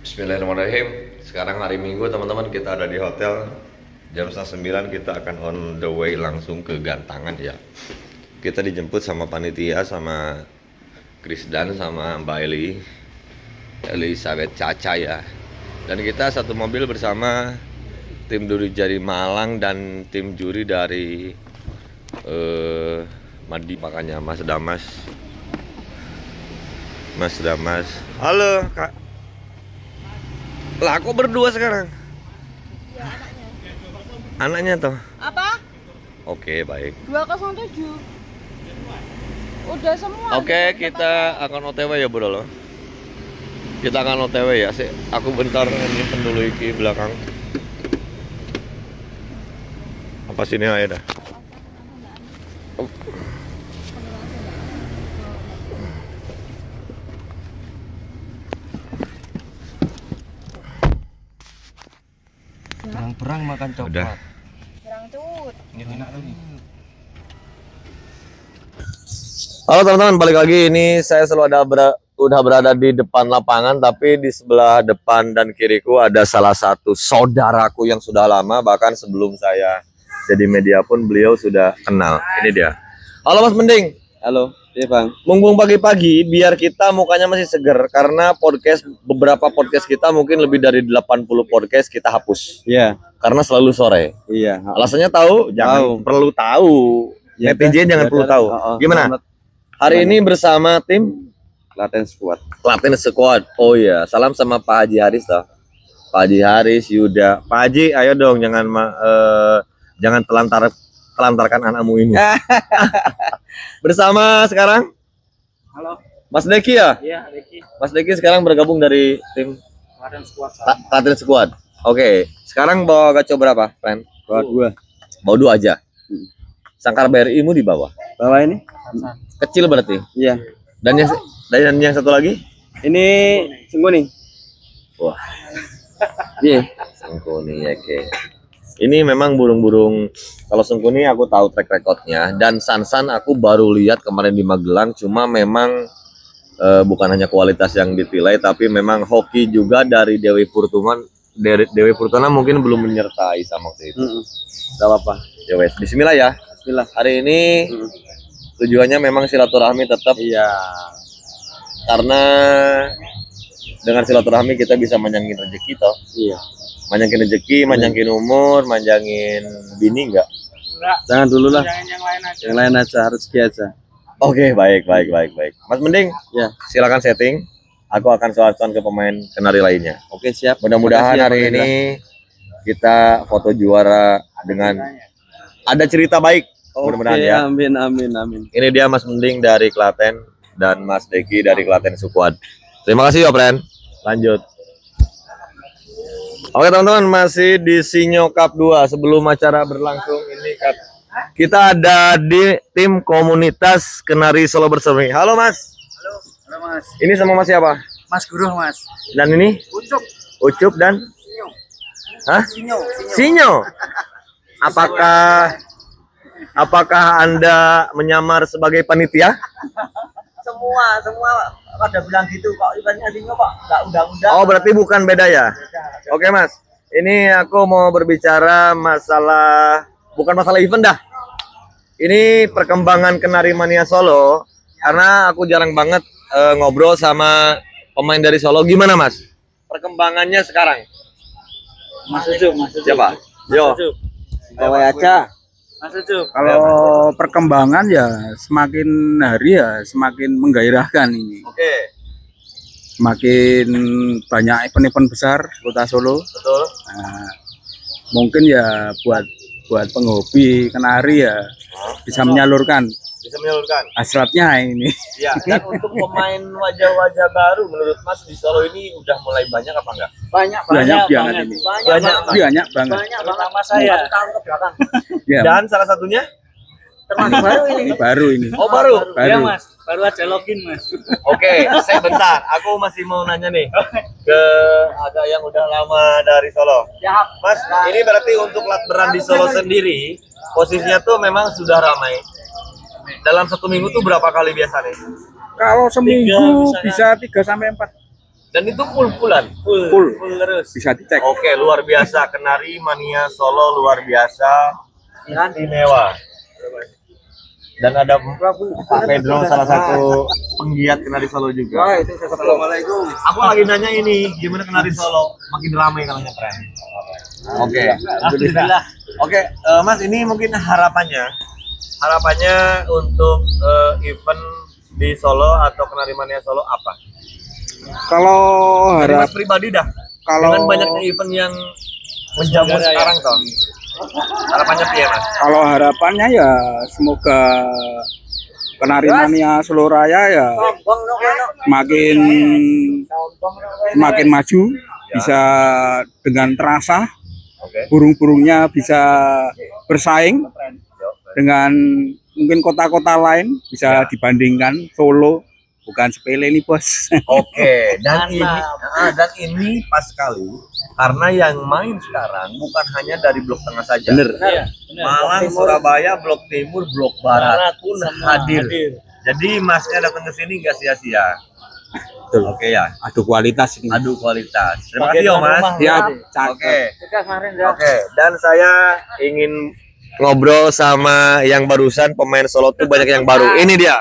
Bismillahirrahmanirrahim. Sekarang hari Minggu teman-teman, kita ada di hotel. Jam 9 kita akan on the way langsung ke Gantangan ya. Kita dijemput sama panitia, sama Krisdan, sama Mbak Elizabeth Caca ya. Dan kita satu mobil bersama tim juri dari Malang dan tim juri dari Madi, makanya Mas Damas. Halo Kak. Lah kok berdua sekarang? Ya, Anaknya toh? apa? Oke, baik. 207. Udah semua. Oke, kita akan OTW ya, Bro. Kita akan OTW ya, sih. Aku bentar ini dulu iki belakang. Apa sini aja dah. Perang makan coklat. Udah. Kurang cut. Ini enak lagi. Halo teman-teman, balik lagi. Ini saya udah berada di depan lapangan, tapi di sebelah depan dan kiriku ada salah satu saudaraku yang sudah lama, bahkan sebelum saya jadi media pun beliau sudah kenal. Ini dia. Halo Mas Mending. Halo, iya Bang. Mumpung pagi-pagi biar kita mukanya masih seger, karena beberapa podcast kita mungkin lebih dari 80 podcast kita hapus. Iya. Karena selalu sore. Iya. Alasannya tahu? Jangan perlu tahu. Ya, Netizen jangan ya, perlu ya, tahu. Gimana? Hari ini bersama tim Klaten Squad. Klaten Squad. Oh iya, salam sama Pak Haji Haris toh. Pak Haji Haris, Yuda. Pak Haji, ayo dong jangan telantarkan anakmu ini. Bersama sekarang Halo. Mas Deki ya? Iya, Ricky. Mas Deki sekarang bergabung dari tim Klaten Squad. Klaten Squad. Oke, sekarang bawa gaco berapa, friend? Bawa dua. Bawa dua aja. Sangkar BRI-mu di bawah. Bawa ini? Kecil berarti. Iya. Dan yang satu lagi? Ini Sengkuni. Wah, Iya. Sengkuni ya, oke. Ini memang burung-burung. Kalau Sengkuni aku tahu track recordnya, dan Sansan aku baru lihat kemarin di Magelang. Cuma memang bukan hanya kualitas yang ditilai, tapi memang hoki juga dari Dewi Furtuna mungkin belum menyertai sama waktu itu. Gak apa-apa. Ya wes, Bismillah ya. Bismillah. Hari ini tujuannya memang silaturahmi tetap. Iya. Karena dengan silaturahmi kita bisa manjangin rezeki toh. Iya. Manjangin rezeki, manjangin umur, manjangin bini enggak? Enggak. Jangan dulu lah. Yang lain aja. Yang lain aja, rezeki aja. Oke, baik. Mas Mending, Ya. silakan setting. Aku akan soal-soal ke pemain kenari lainnya. Oke, siap. Mudah-mudahan Makasih ya, hari Bang ini kita foto juara dengan ada cerita baik. Mudah-mudahan Oke, ya. amin. Ini dia Mas Mending dari Klaten dan Mas Deki dari Klaten Squad. Terima kasih ya, friend. Lanjut. Oke teman-teman, masih di Sinyo Cup 2. Sebelum acara berlangsung ini kita ada di tim komunitas Kenari Solo Bersemi. Halo Mas. Halo Mas. Ini sama Mas siapa? Mas Guru Mas. Dan ini? Ucup dan? Hah? Sinyo. Apakah Anda menyamar sebagai panitia? Semua pada bilang gitu kok, eventnya Sinyo kok nggak undang-undang. Oh, berarti bukan beda ya? Oke Mas, ini aku mau berbicara bukan masalah event dah. Ini perkembangan Kenari Mania Solo, karena aku jarang banget ngobrol sama pemain dari Solo. Gimana Mas? Perkembangannya sekarang? Mas Ucup. Siapa? Yo. Bawa aja. Mas Ucup. Kalau perkembangan ya semakin hari ya semakin menggairahkan ini. Oke, Semakin banyak event-event besar Kota Solo. betul. Nah, mungkin ya buat penghobi kenari ya bisa menyalurkan Bisa menyalurkan. hasratnya ini. Ya, dan untuk pemain wajah-wajah baru menurut Mas di Solo ini udah mulai banyak apa enggak? Banyak Banyak banget banget. ini. Banyak Banyak banget. terutama saya tahun ke belakang. Ya, Dan salah satunya? Termasuk baru ini. baru ini. Oh, baru. Baru. Baru aja login Mas. Oke, saya bentar. Aku masih mau nanya nih ke ada yang udah lama dari Solo. Siap. Mas, ini berarti untuk latberan di Solo sendiri, posisinya tuh memang sudah ramai. Dalam satu minggu tuh berapa kali biasanya? Kalau seminggu Tiga, misalnya. bisa 3 sampai 4. Dan itu full-fullan, Full. terus. Bisa dicek. Oke, luar biasa. Kenari Mania Solo luar biasa. Istimewa. Dan ada Pak Pedro, salah satu penggiat kenari Solo juga. Wah, itu assalamualaikum. Aku lagi nanya ini, gimana kenari Solo? Makin ramai kalau keren. Oke, alhamdulillah. Oke, Mas, ini mungkin harapannya untuk event di Solo atau Kenari Mania Solo apa? Kalau Dari harap Mas pribadi dah. kalau Dengan banyaknya event yang menjamu sekarang toh. Harapannya piye, Mas? kalau harapannya ya semoga Kenari Mania Solo Raya ya makin maju, bisa dengan terasa, Oke. burung-burungnya bisa bersaing dengan mungkin kota-kota lain, bisa dibandingkan Solo, bukan sepele nih bos. Oke, dan ini pas sekali karena yang main sekarang bukan hanya dari Blok Tengah saja. Bener. Malang, Surabaya, Blok Timur, Blok Barat pun hadir. Jadi Masnya datang ke sini nggak sia-sia. Betul. Oke ya, Adu kualitas ini. adu kualitas. Terima kasih ya Mas. Siap. Oke. Oke, dan saya ingin ngobrol sama yang barusan pemain Solo tuh banyak yang baru. Ini dia.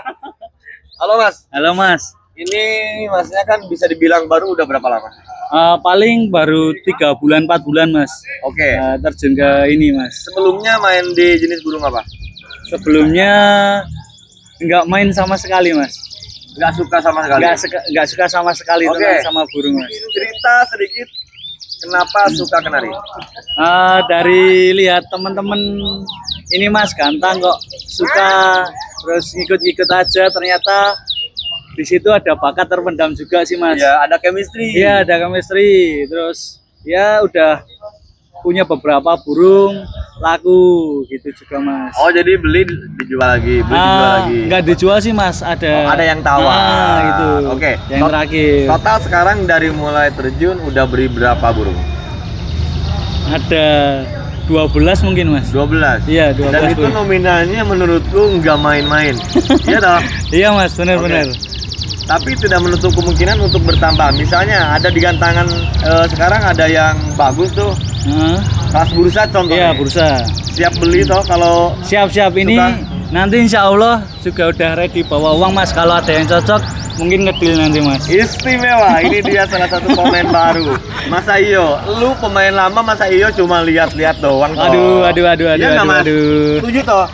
Halo Mas. Halo Mas. Ini Masnya kan bisa dibilang baru udah berapa lama? Paling baru 3 bulan 4 bulan Mas. Oke. Terjun ke ini Mas. Sebelumnya main di jenis burung apa? Sebelumnya nggak main sama sekali Mas. Nggak suka sama sekali. Nggak suka sama sekali Oke. teman sama burung Mas. Cerita sedikit kenapa suka kenari? Dari lihat teman-teman ini Mas ganteng kok suka, terus ngikut-ngikut aja, ternyata di situ ada bakat terpendam juga sih Mas. Ya, ada chemistry. Iya, ada chemistry. Terus ya udah punya beberapa burung laku gitu juga Mas. Oh, jadi beli dijual lagi, dijual lagi. Enggak dijual sih Mas, ada Ada yang tawar. Itu. Oke. Yang terakhir. Total sekarang dari mulai terjun udah beri berapa burung? Ada 12 mungkin Mas. 12. Iya, 12. Dan itu burung. nominalnya menurutku nggak main-main. Iya dong. Iya Mas, benar-benar. Tapi tidak menutup kemungkinan untuk bertambah. Misalnya ada di gantangan sekarang ada yang bagus tuh. Kelas bursa contohnya. Iya, bursa. Siap beli toh kalau Siap-siap ini Suka. nanti insya Allah juga udah ready bawa uang Mas. Kalau ada yang cocok mungkin ngedil nanti Mas. istimewa. Ini dia salah satu pemain baru. Mas Iyo, lu pemain lama, Mas Iyo cuma lihat-lihat doang toh. Aduh. Iya nggak, Mas? Aduh. Setuju toh?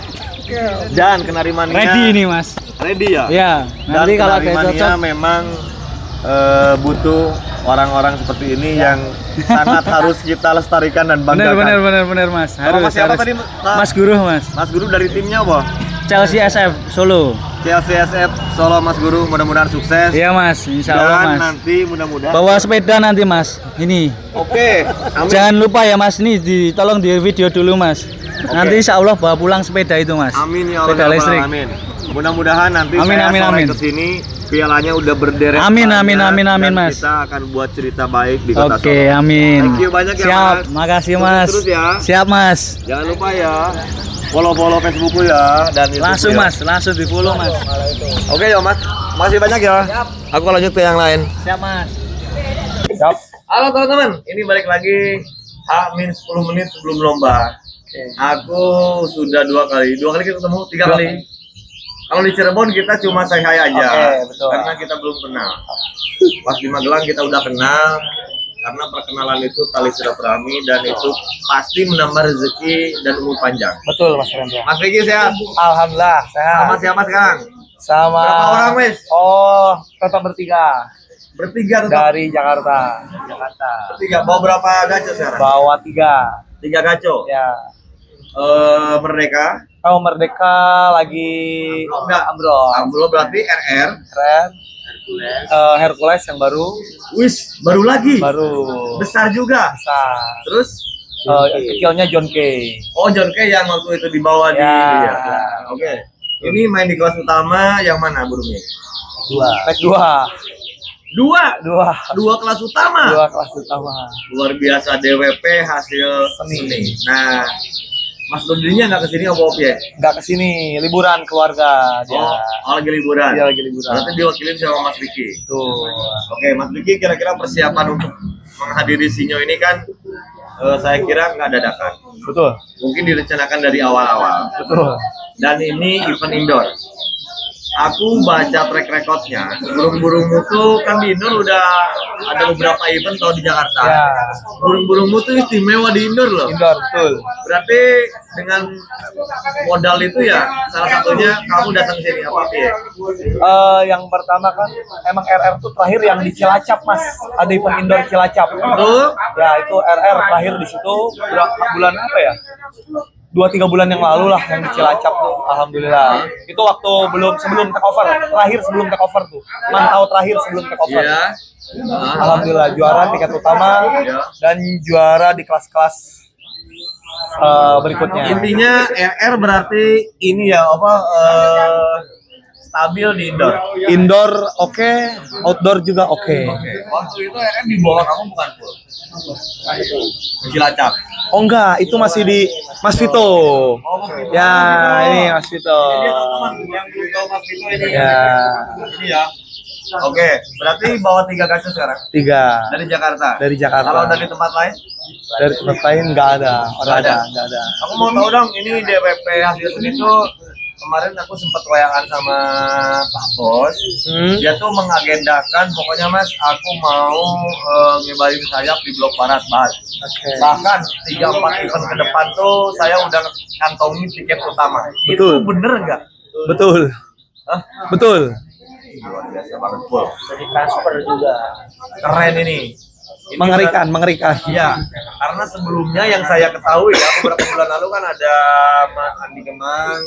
Dan Kenari Mania Ready ini Mas. Ready ya? Ya, nanti Dan kalau ada Kenari yang Mania cocok. memang butuh orang-orang seperti ini yang sangat harus kita lestarikan dan banggakan. Benar Mas. Kalau Mas siapa tadi? Mas Guru Mas. Mas Guru dari timnya apa? Chelsea SF Solo. CLCSF Solo Mas Guru, mudah-mudahan sukses. Iya Mas, insya Allah Dan Mas. nanti mudah-mudahan. Bawa sepeda nanti Mas. Ini. Oke. Amin. Jangan lupa ya Mas, ini tolong di video dulu Mas. Nanti insya Allah bawa pulang sepeda itu Mas. Amin ya Allah. Sepeda listrik. Amin. Mudah-mudahan nanti Amin, saya amin, sore amin. kesini pialanya udah berderet. Amin, banyak, amin, dan Mas. Kita akan buat cerita baik di kota Oke, Solo. amin. Thank you banyak ya Siap, Mas. makasih Sukses Mas. terus ya. Siap Mas. Jangan lupa ya follow Facebookku ya dan YouTube Langsung ya. Mas, langsung di follow Mas. Oke ya Mas, masih banyak ya. Aku lanjut ke yang lain. Siap Mas. Halo teman-teman, ini balik lagi H-10 menit sebelum lomba. Aku sudah dua kali kita ketemu, 3 kali. Kalau di Cirebon kita cuma say hi aja, betul. karena kita belum kenal. Pas di Magelang kita udah kenal, karena perkenalan itu tali silaturahmi dan itu pasti menambah rezeki dan umur panjang. Betul Mas Rendra. Mas Riki sehat? Alhamdulillah sehat. Sama siapa sekarang? Sama Berapa orang wes? Oh, tetap bertiga Bertiga tetap. dari Jakarta. Bertiga. Bawa berapa gaco sekarang? Bawa 3. 3 gaco. Ya. Merdeka. Oh, Merdeka lagi Enggak. ambrol. Ambulo berarti RR. Keren. Hercules yang baru. Wis, baru lagi. Baru. Besar juga. Besar. Terus Kecilnya John K. oh John K yang waktu itu dibawa di Ya. ya. Oke. Ini main di kelas utama yang mana burungnya? 2. Naik 2. Dua kelas utama. 2 kelas utama. Luar biasa DWP hasil Seni. Nah, Mas Dodinya nggak kesini apa ya? Nggak kesini, liburan keluarga dia. Oh, lagi liburan. Dia lagi liburan. Berarti diwakilin sama Mas Vicky. Tuh. Oke, Mas Vicky kira-kira persiapan untuk menghadiri Sinyo ini kan saya kira nggak dadakan. Betul. Mungkin direncanakan dari awal-awal. Betul. Dan ini event indoor. Aku baca track recordnya, burung-burungmu tuh kan di indoor udah ada beberapa event kalau di Jakarta. Ya. Burung-burungmu tuh istimewa di indoor loh. Indoor, betul. Berarti dengan modal itu ya salah satunya kamu datang ke sini apa ya? Yang pertama kan emang RR tuh terakhir yang di Cilacap, Mas. Ada event indoor Cilacap. Betul? Ya, itu RR terakhir di situ bulan apa ya? 2-3 bulan yang lalu lah yang di Cilacap tuh, alhamdulillah. Itu waktu sebelum take over, terakhir sebelum take over tuh, mantau terakhir sebelum take over. Iya. Alhamdulillah juara tiket utama dan juara di kelas-kelas berikutnya. Intinya RR berarti ini ya stabil di indoor. Indoor oke, outdoor juga oke. Waktu itu RR di bawah kamu bukan full. Cilacap. Oh enggak, itu masih di Mas Vito. Ya, ini Mas Vito. Yang belum tahu Mas Vito ini. Ya, Ini ya. Oke, berarti bawa 3 kaca sekarang 3 dari Jakarta. dari Jakarta. Kalau dari tempat lain? Dari tempat lain nggak ada, Nggak ada. nggak ada. Aku mau tahu dong, ini DWP hasil seni itu kemarin aku sempat wayangan sama Pak Bos. Dia tuh mengagendakan, pokoknya Mas, aku mau ngibarin sayap di Blok Barat, Mas. Oke. Bahkan 3-4 event ke depan tuh saya udah kantongin tiket utama. Betul. Itu bener nggak? Betul. Hah? Betul. Luar biasa banget, full. Jadi transfer juga. Keren ini. Ini Mengerikan, mengerikan. Iya, karena sebelumnya yang saya ketahui ya beberapa bulan lalu kan ada Mas Andi Kemang,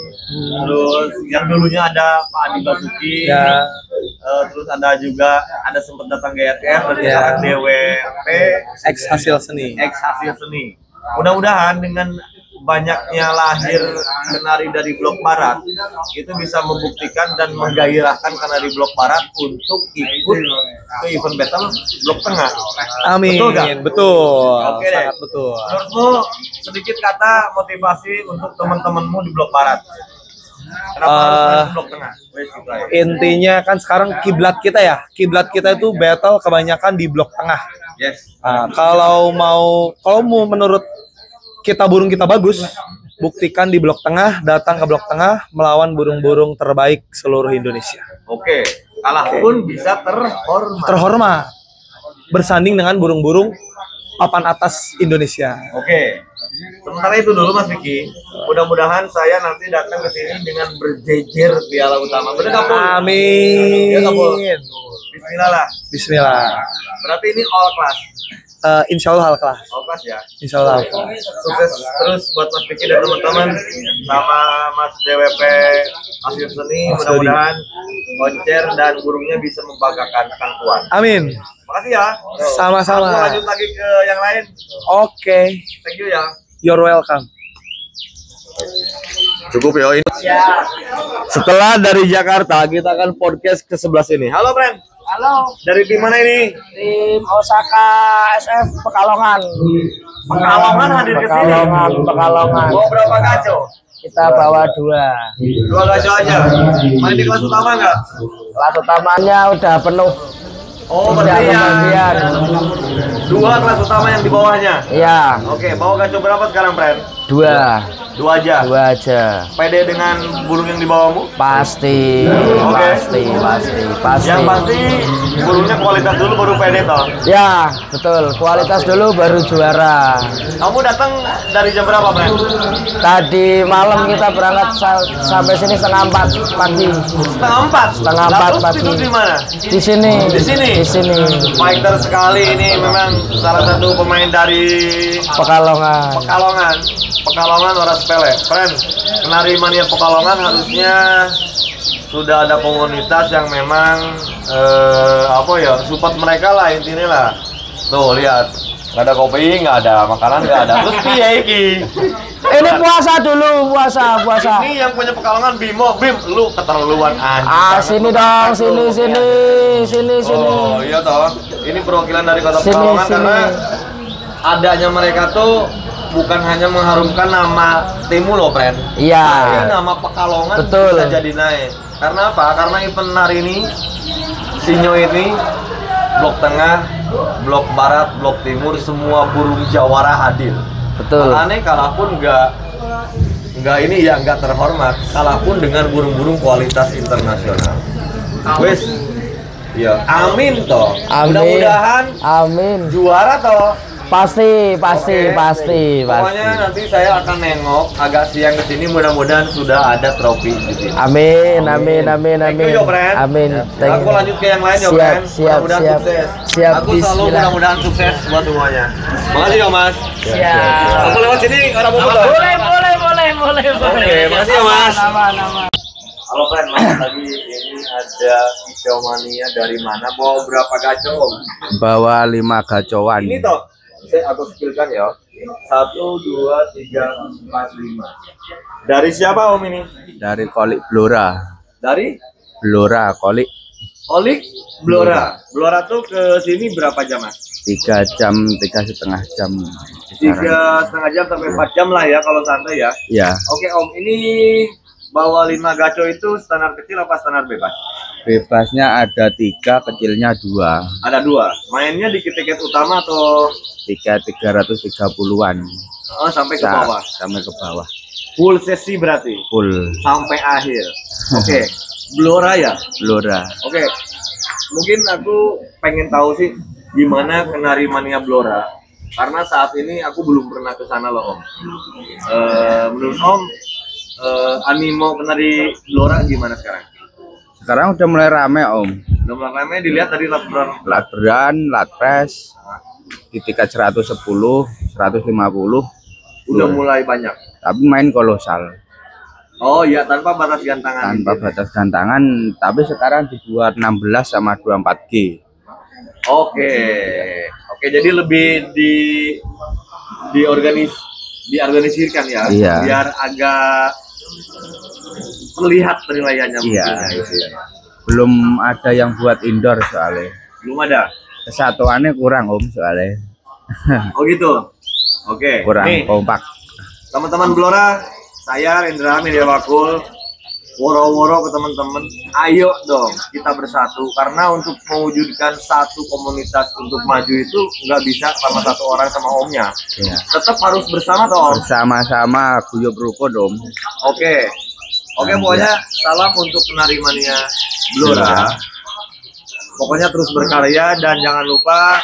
terus yang dulunya ada Pak Andi Basuki, Ya. terus ada juga sempat datang GRR dan Ya. sekarang DWP X hasil seni. X hasil seni. Mudah-mudahan dengan banyaknya lahir penari dari Blok Barat itu bisa membuktikan dan menggairahkan penari Blok Barat untuk ikut ke event battle Blok Tengah. Amin. Betul nggak? Betul. Oke deh. Sangat betul. Menurutmu sedikit kata motivasi untuk teman-temanmu di Blok Barat. Kenapa harus main di Blok Tengah? Wes, gitu aja. Intinya kan sekarang kiblat kita ya. Kiblat kita itu battle kebanyakan di Blok Tengah. Yes. Nah, kalau mau menurut kita burung kita bagus, buktikan di Blok Tengah, datang ke Blok Tengah melawan burung-burung terbaik seluruh Indonesia. Oke. Kalah pun bisa terhormat. Terhormat. Bersanding dengan burung-burung papan atas Indonesia. Oke. Sementara itu dulu Mas Vicky. Mudah-mudahan saya nanti datang ke sini dengan berjejer piala utama. Benar nggak, Pul? Ya nggak, Pul? Amin. Bismillah lah. Bismillah. Berarti ini all class. Insya Allah hal kelas. All class ya. Insya Allah. Sukses terus buat Mas Vicky dan teman-teman sama Mas DWP hasil seni. Mas Dodi. Mudah-mudahan koncer dan burungnya bisa membanggakan Kang Tuan. Amin. Makasih ya. Sama-sama. Aku lanjut lagi ke yang lain. Oke. Thank you ya. You're welcome. Cukup ya ini. Setelah dari Jakarta kita akan podcast ke sebelah sini. Halo, Friend. Halo, Dari tim mana ini? tim Osaka SF Pekalongan. Pekalongan hadir ke sini. Pekalongan. Mau berapa gaco? Kita bawa 2. 2 gaco aja. Main di kelas utama nggak? Kelas utamanya udah penuh. Oh, Tidak berarti ya. kebagian. 2 kelas utama yang di bawahnya. Iya, Oke, bawa gaco berapa sekarang, Friend? 2. 2 aja. 2 aja. Pede dengan burung yang di bawahmu? Pasti, Oke. pasti. Yang pasti burungnya kualitas dulu baru pede toh. Ya, betul. Kualitas dulu baru juara. Kamu datang dari jam berapa, Friend? Tadi malam kita berangkat sampai sini 3:30 pagi. 3:30. 3:30 Lalu pagi. tidur di mana? Di sini. Di sini? Di sini. Fighter sekali ini memang salah satu pemain dari Pekalongan. Pekalongan orang sepele. Friend, penari mania Pekalongan harusnya sudah ada komunitas yang memang support mereka lah intinya lah. Tuh lihat, nggak ada kopi, nggak ada makanan, nggak ada. Terus piye iki? Ini puasa dulu, puasa. Ini yang punya Pekalongan Bimo, Bim, lu keterlaluan anjing. Sini dong, sini. Oh iya toh, ini perwakilan dari kota Sini, Pekalongan sini. karena adanya mereka tuh bukan hanya mengharumkan nama timmu loh, friend. Iya. Tapi nama Pekalongan Betul. bisa jadi naik. Karena apa? Karena event hari ini, Sinyo ini, blok tengah, blok barat, blok timur, semua burung jawara hadir. Betul. Makanya kalaupun nggak ini ya nggak terhormat, kalaupun dengan burung-burung kualitas internasional. Wes, ya amin toh. Amin. Mudah-mudahan Amin. juara toh. Pasti, Oke. pasti. Pokoknya nanti saya akan nengok agak siang ke sini, mudah-mudahan sudah ada trofi di sini. Amin. Thank you, yo, friend. Amin. Aku lanjut ke yang lain ya, Siap, friend. siap, Mudah-mudahan siap. sukses. Siap, Aku selalu bismillah. mudah-mudahan sukses buat semuanya. Makasih ya, Mas. Siap. Aku lewat sini orang mau foto. Boleh. Oke, makasih ya, Mas. Aman. Halo, friend. Mas, tadi ini ada Hijau Mania dari mana? Mau berapa gacor, Om? Bawa 5 gacoan. Ini toh, aku spillkan ya. 1, 2, 3, 4, 5. Dari siapa, Om, ini? Dari Kolik Blora. Dari Kolik Olik Blora. Blora tuh ke sini berapa jam, Mas? 3 jam, 3,5 jam. 3,5 jam sampai 4 jam lah ya kalau santai ya. Ya, Oke, Om, ini bawa 5 gaco itu standar kecil apa standar bebas? bebasnya ada 3, kecilnya 2. Ada 2. Mainnya di tiket utama atau 330-an. sampai ke bawah? Sampai ke bawah. Full sesi berarti Full sampai akhir. Oke. Blora ya? Blora. Oke. Mungkin aku pengen tahu sih gimana Kenari Mania Blora. Karena saat ini aku belum pernah ke sana loh, Om. Menurut Om, animo Kenari Blora gimana sekarang? Sekarang udah mulai rame, Om. Udah mulai ramai dilihat dari laporan Latberan, Latpres, di tiket 110, 150. udah mulai banyak. Tapi main kolosal. Oh iya, tanpa batas gantangan. Tanpa batas gantangan, tapi sekarang dibuat 16 sama 24G. Oke, jadi lebih diorganisirkan ya, Iya. biar agak terlihat penilaiannya. Iya, mungkin ya. itu ya. Belum ada yang buat indoor soalnya. Belum ada. Kesatuannya kurang, Om, soalnya. Oh gitu. Oke. Kurang Nih, kompak. teman-teman Blora, saya Rendra Media Wakul, woro-woro ke teman-teman, ayo dong kita bersatu, karena untuk mewujudkan satu komunitas untuk maju itu nggak bisa sama satu orang sama omnya, Ya. tetap harus bersama toh Om. Bersama-sama guyub rukun, Om. Oke, pokoknya salam untuk Kenari Mania Blora. Pokoknya terus berkarya dan jangan lupa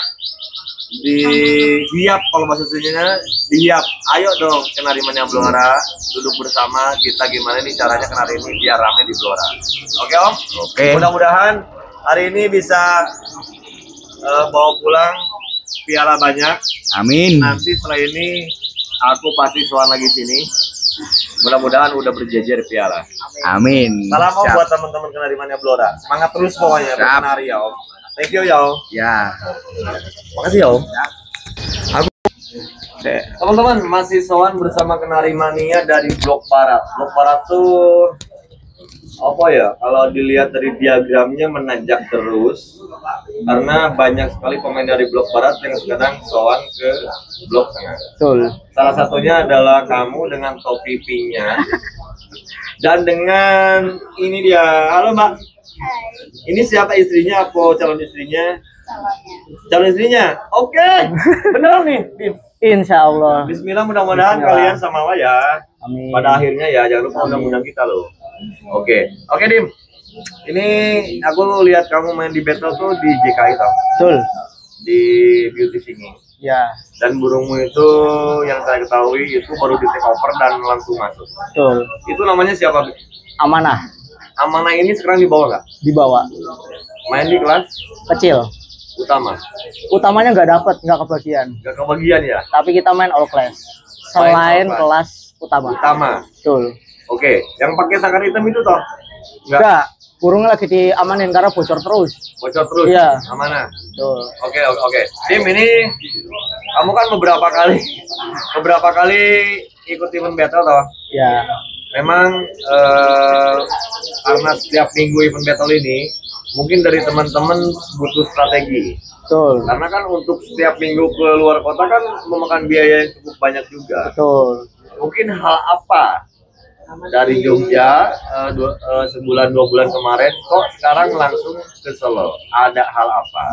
dihiap, kalau bahasa Sundanya dihiap. Ayo dong Kenari Mania Blora, duduk bersama kita gimana nih caranya Kenari ini biar rame di Blora. Oke, Om? Oke. Mudah-mudahan hari ini bisa bawa pulang piala banyak. Amin. Nanti setelah ini aku pasti soal lagi sini. Mudah-mudahan udah berjejer piala. Amin. Salam Om Siap. buat teman-teman Kenari Mania Blora. Semangat terus pokoknya Siap. berkenari ya, Om. Thank you ya, Om. Ya. Makasih ya, Om. Teman-teman, masih soan bersama Kenari Mania dari Blok Barat. Blok Barat tuh apa ya? Kalau dilihat dari diagramnya menanjak terus, karena banyak sekali pemain dari Blok Barat yang sekarang soan ke Blok Tengah. Betul. Salah satunya adalah kamu dengan topi pinknya dan dengan ini dia. Halo Mbak. Ini siapa istrinya? Apa calon istrinya? Calon istrinya. Oke. Bener nih. Dim. Insya Allah. Bismillah, mudah-mudahan kalian sama ya. Amin. Pada akhirnya ya, jangan lupa undang-undang kita loh. Oke, Dim. Ini aku lihat kamu main di battle tuh di JKI tau, Betul. di Beauty Singing. Ya, Dan burungmu itu yang saya ketahui itu baru di take over dan langsung masuk. betul. Itu namanya siapa? Amanah Amanah ini sekarang dibawa nggak? dibawa. Main di kelas Kecil. utama? Utamanya nggak kebagian. Nggak kebagian ya? Tapi kita main all class. Selain all class. kelas utama. Utama. Betul. Oke, yang pakai sangkar hitam itu toh? Nggak. Enggak. Burungnya lagi diamanin karena bocor terus. Bocor terus? Iya. Amanah? Betul. Oke. Dim, ini kamu kan beberapa kali ikut event battle toh? Ya. Memang karena setiap minggu event battle ini mungkin dari teman-teman butuh strategi. Betul. Karena kan untuk setiap minggu ke luar kota kan memakan biaya yang cukup banyak juga. Betul. Mungkin hal apa dari Jogja sebulan 2 bulan kemarin kok sekarang langsung ke Solo? Ada hal apa?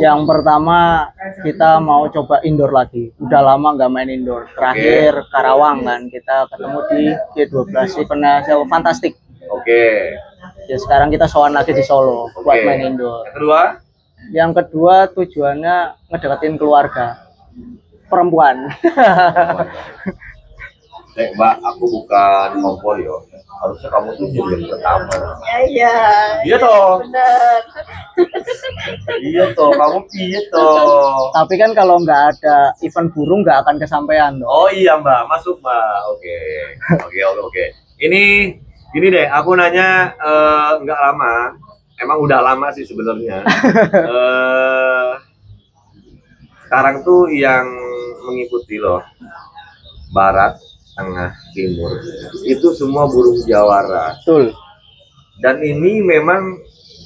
Yang pertama kita mau coba indoor lagi. Udah lama nggak main indoor. Terakhir Karawang kan kita ketemu di G12 eventnya fantastik. Oke. Ya sekarang kita sowan lagi di Solo buat Oke. main indoor. Yang kedua? Yang kedua tujuannya ngedeketin keluarga perempuan. Mbak, aku bukan kompor yo. Harusnya kamu tuh jadi yang pertama. Iya. Iya toh. Bener. Iya toh, kamu iya toh. Tapi kan kalau nggak ada event burung nggak akan kesampaian dong. Oh iya Mbak, masuk Mbak. Oke. Ini deh, aku nanya nggak lama. Emang udah lama sih sebenarnya. Sekarang tuh yang mengikuti loh, Barat, Tengah, Timur, itu semua burung jawara. Betul. Dan ini memang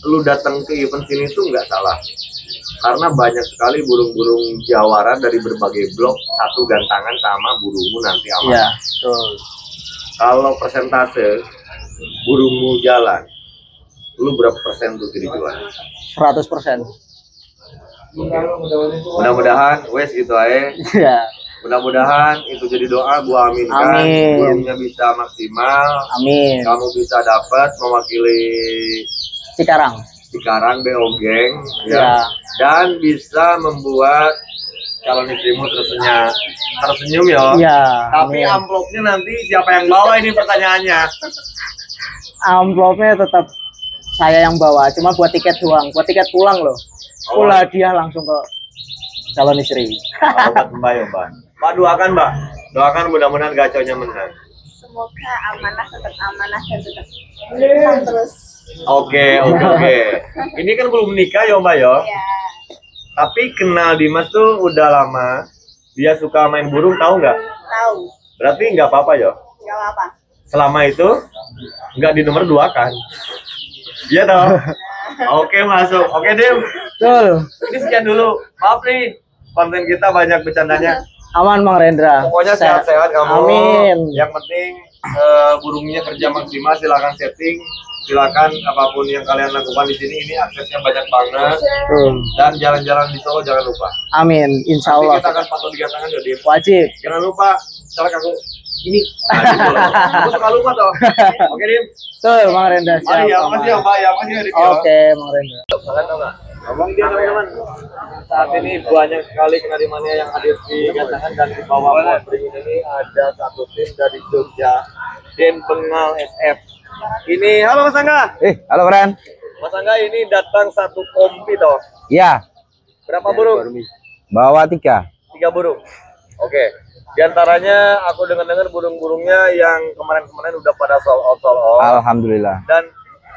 lu datang ke event sini tuh nggak salah. Karena banyak sekali burung-burung jawara dari berbagai blok, satu gantangan sama burungmu nanti aman. Iya, betul. Kalau persentase burungmu jalan, lu berapa persen tuh dijual? 100%. Mudah-mudahan wes gitu aja. Iya. Mudah-mudahan itu jadi doa, gua aminkan. Amin. Burungnya bisa maksimal, Amin. kamu bisa dapat mewakili Cikarang BO Geng Ya. dan bisa membuat calon istrimu tersenyum ya. Iya. Tapi amin. amplopnya nanti siapa yang bawa ini pertanyaannya. Amplopnya tetap saya yang bawa, cuma buat tiket doang, buat tiket pulang loh. Oh. Full hadiah langsung ke calon istri. Buat Mbak ya Mbak. Mbak doakan Mbak. Doakan mudah-mudahan gaconya menang. Semoga amanah tetap amanah dan tetap menang terus. Oke. Ini kan belum menikah ya Mbak ya. Ya. Tapi kenal Dimas tuh udah lama. Dia suka main burung, tahu nggak? Tahu. Berarti nggak apa-apa ya. Gak apa-apa. Selama itu nggak di nomor 2 kan? Iya toh. Oke masuk. Oke Dim. Betul. Ini sekian dulu. Maaf nih konten kita banyak bercandanya. Aman Bang Rendra. Pokoknya sehat-sehat kamu. Amin. Yang penting burungnya kerja maksimal. Silakan setting. Silakan apapun yang kalian lakukan di sini. Ini aksesnya banyak banget. Dan jalan-jalan di Solo jangan lupa. Amin. Insya Nanti Allah. kita akan pantau di gantangan ya Dim. Wajib. Jangan lupa cara aku ini. Nah, gitu loh. Aku suka lupa toh. Oke Dim. Betul Bang Rendra. Oh iya, makasih ya Mbak. Ya, makasih ya Dim. Oke Bang Rendra. Abang dia teman-teman, saat ini banyak sekali kenarimannya yang hadir di gantangan dan di bawah pohon beringin ini ada satu tim dari Jogja, Den Bengal SF. Ini, halo Mas Angga. Halo Bran. Mas Angga ini datang satu kompi toh. Iya. Berapa burung? Bawa 3. 3 burung. Oke. Di antaranya aku dengar-dengar burung-burungnya yang kemarin-kemarin udah pada sold out. Alhamdulillah. Dan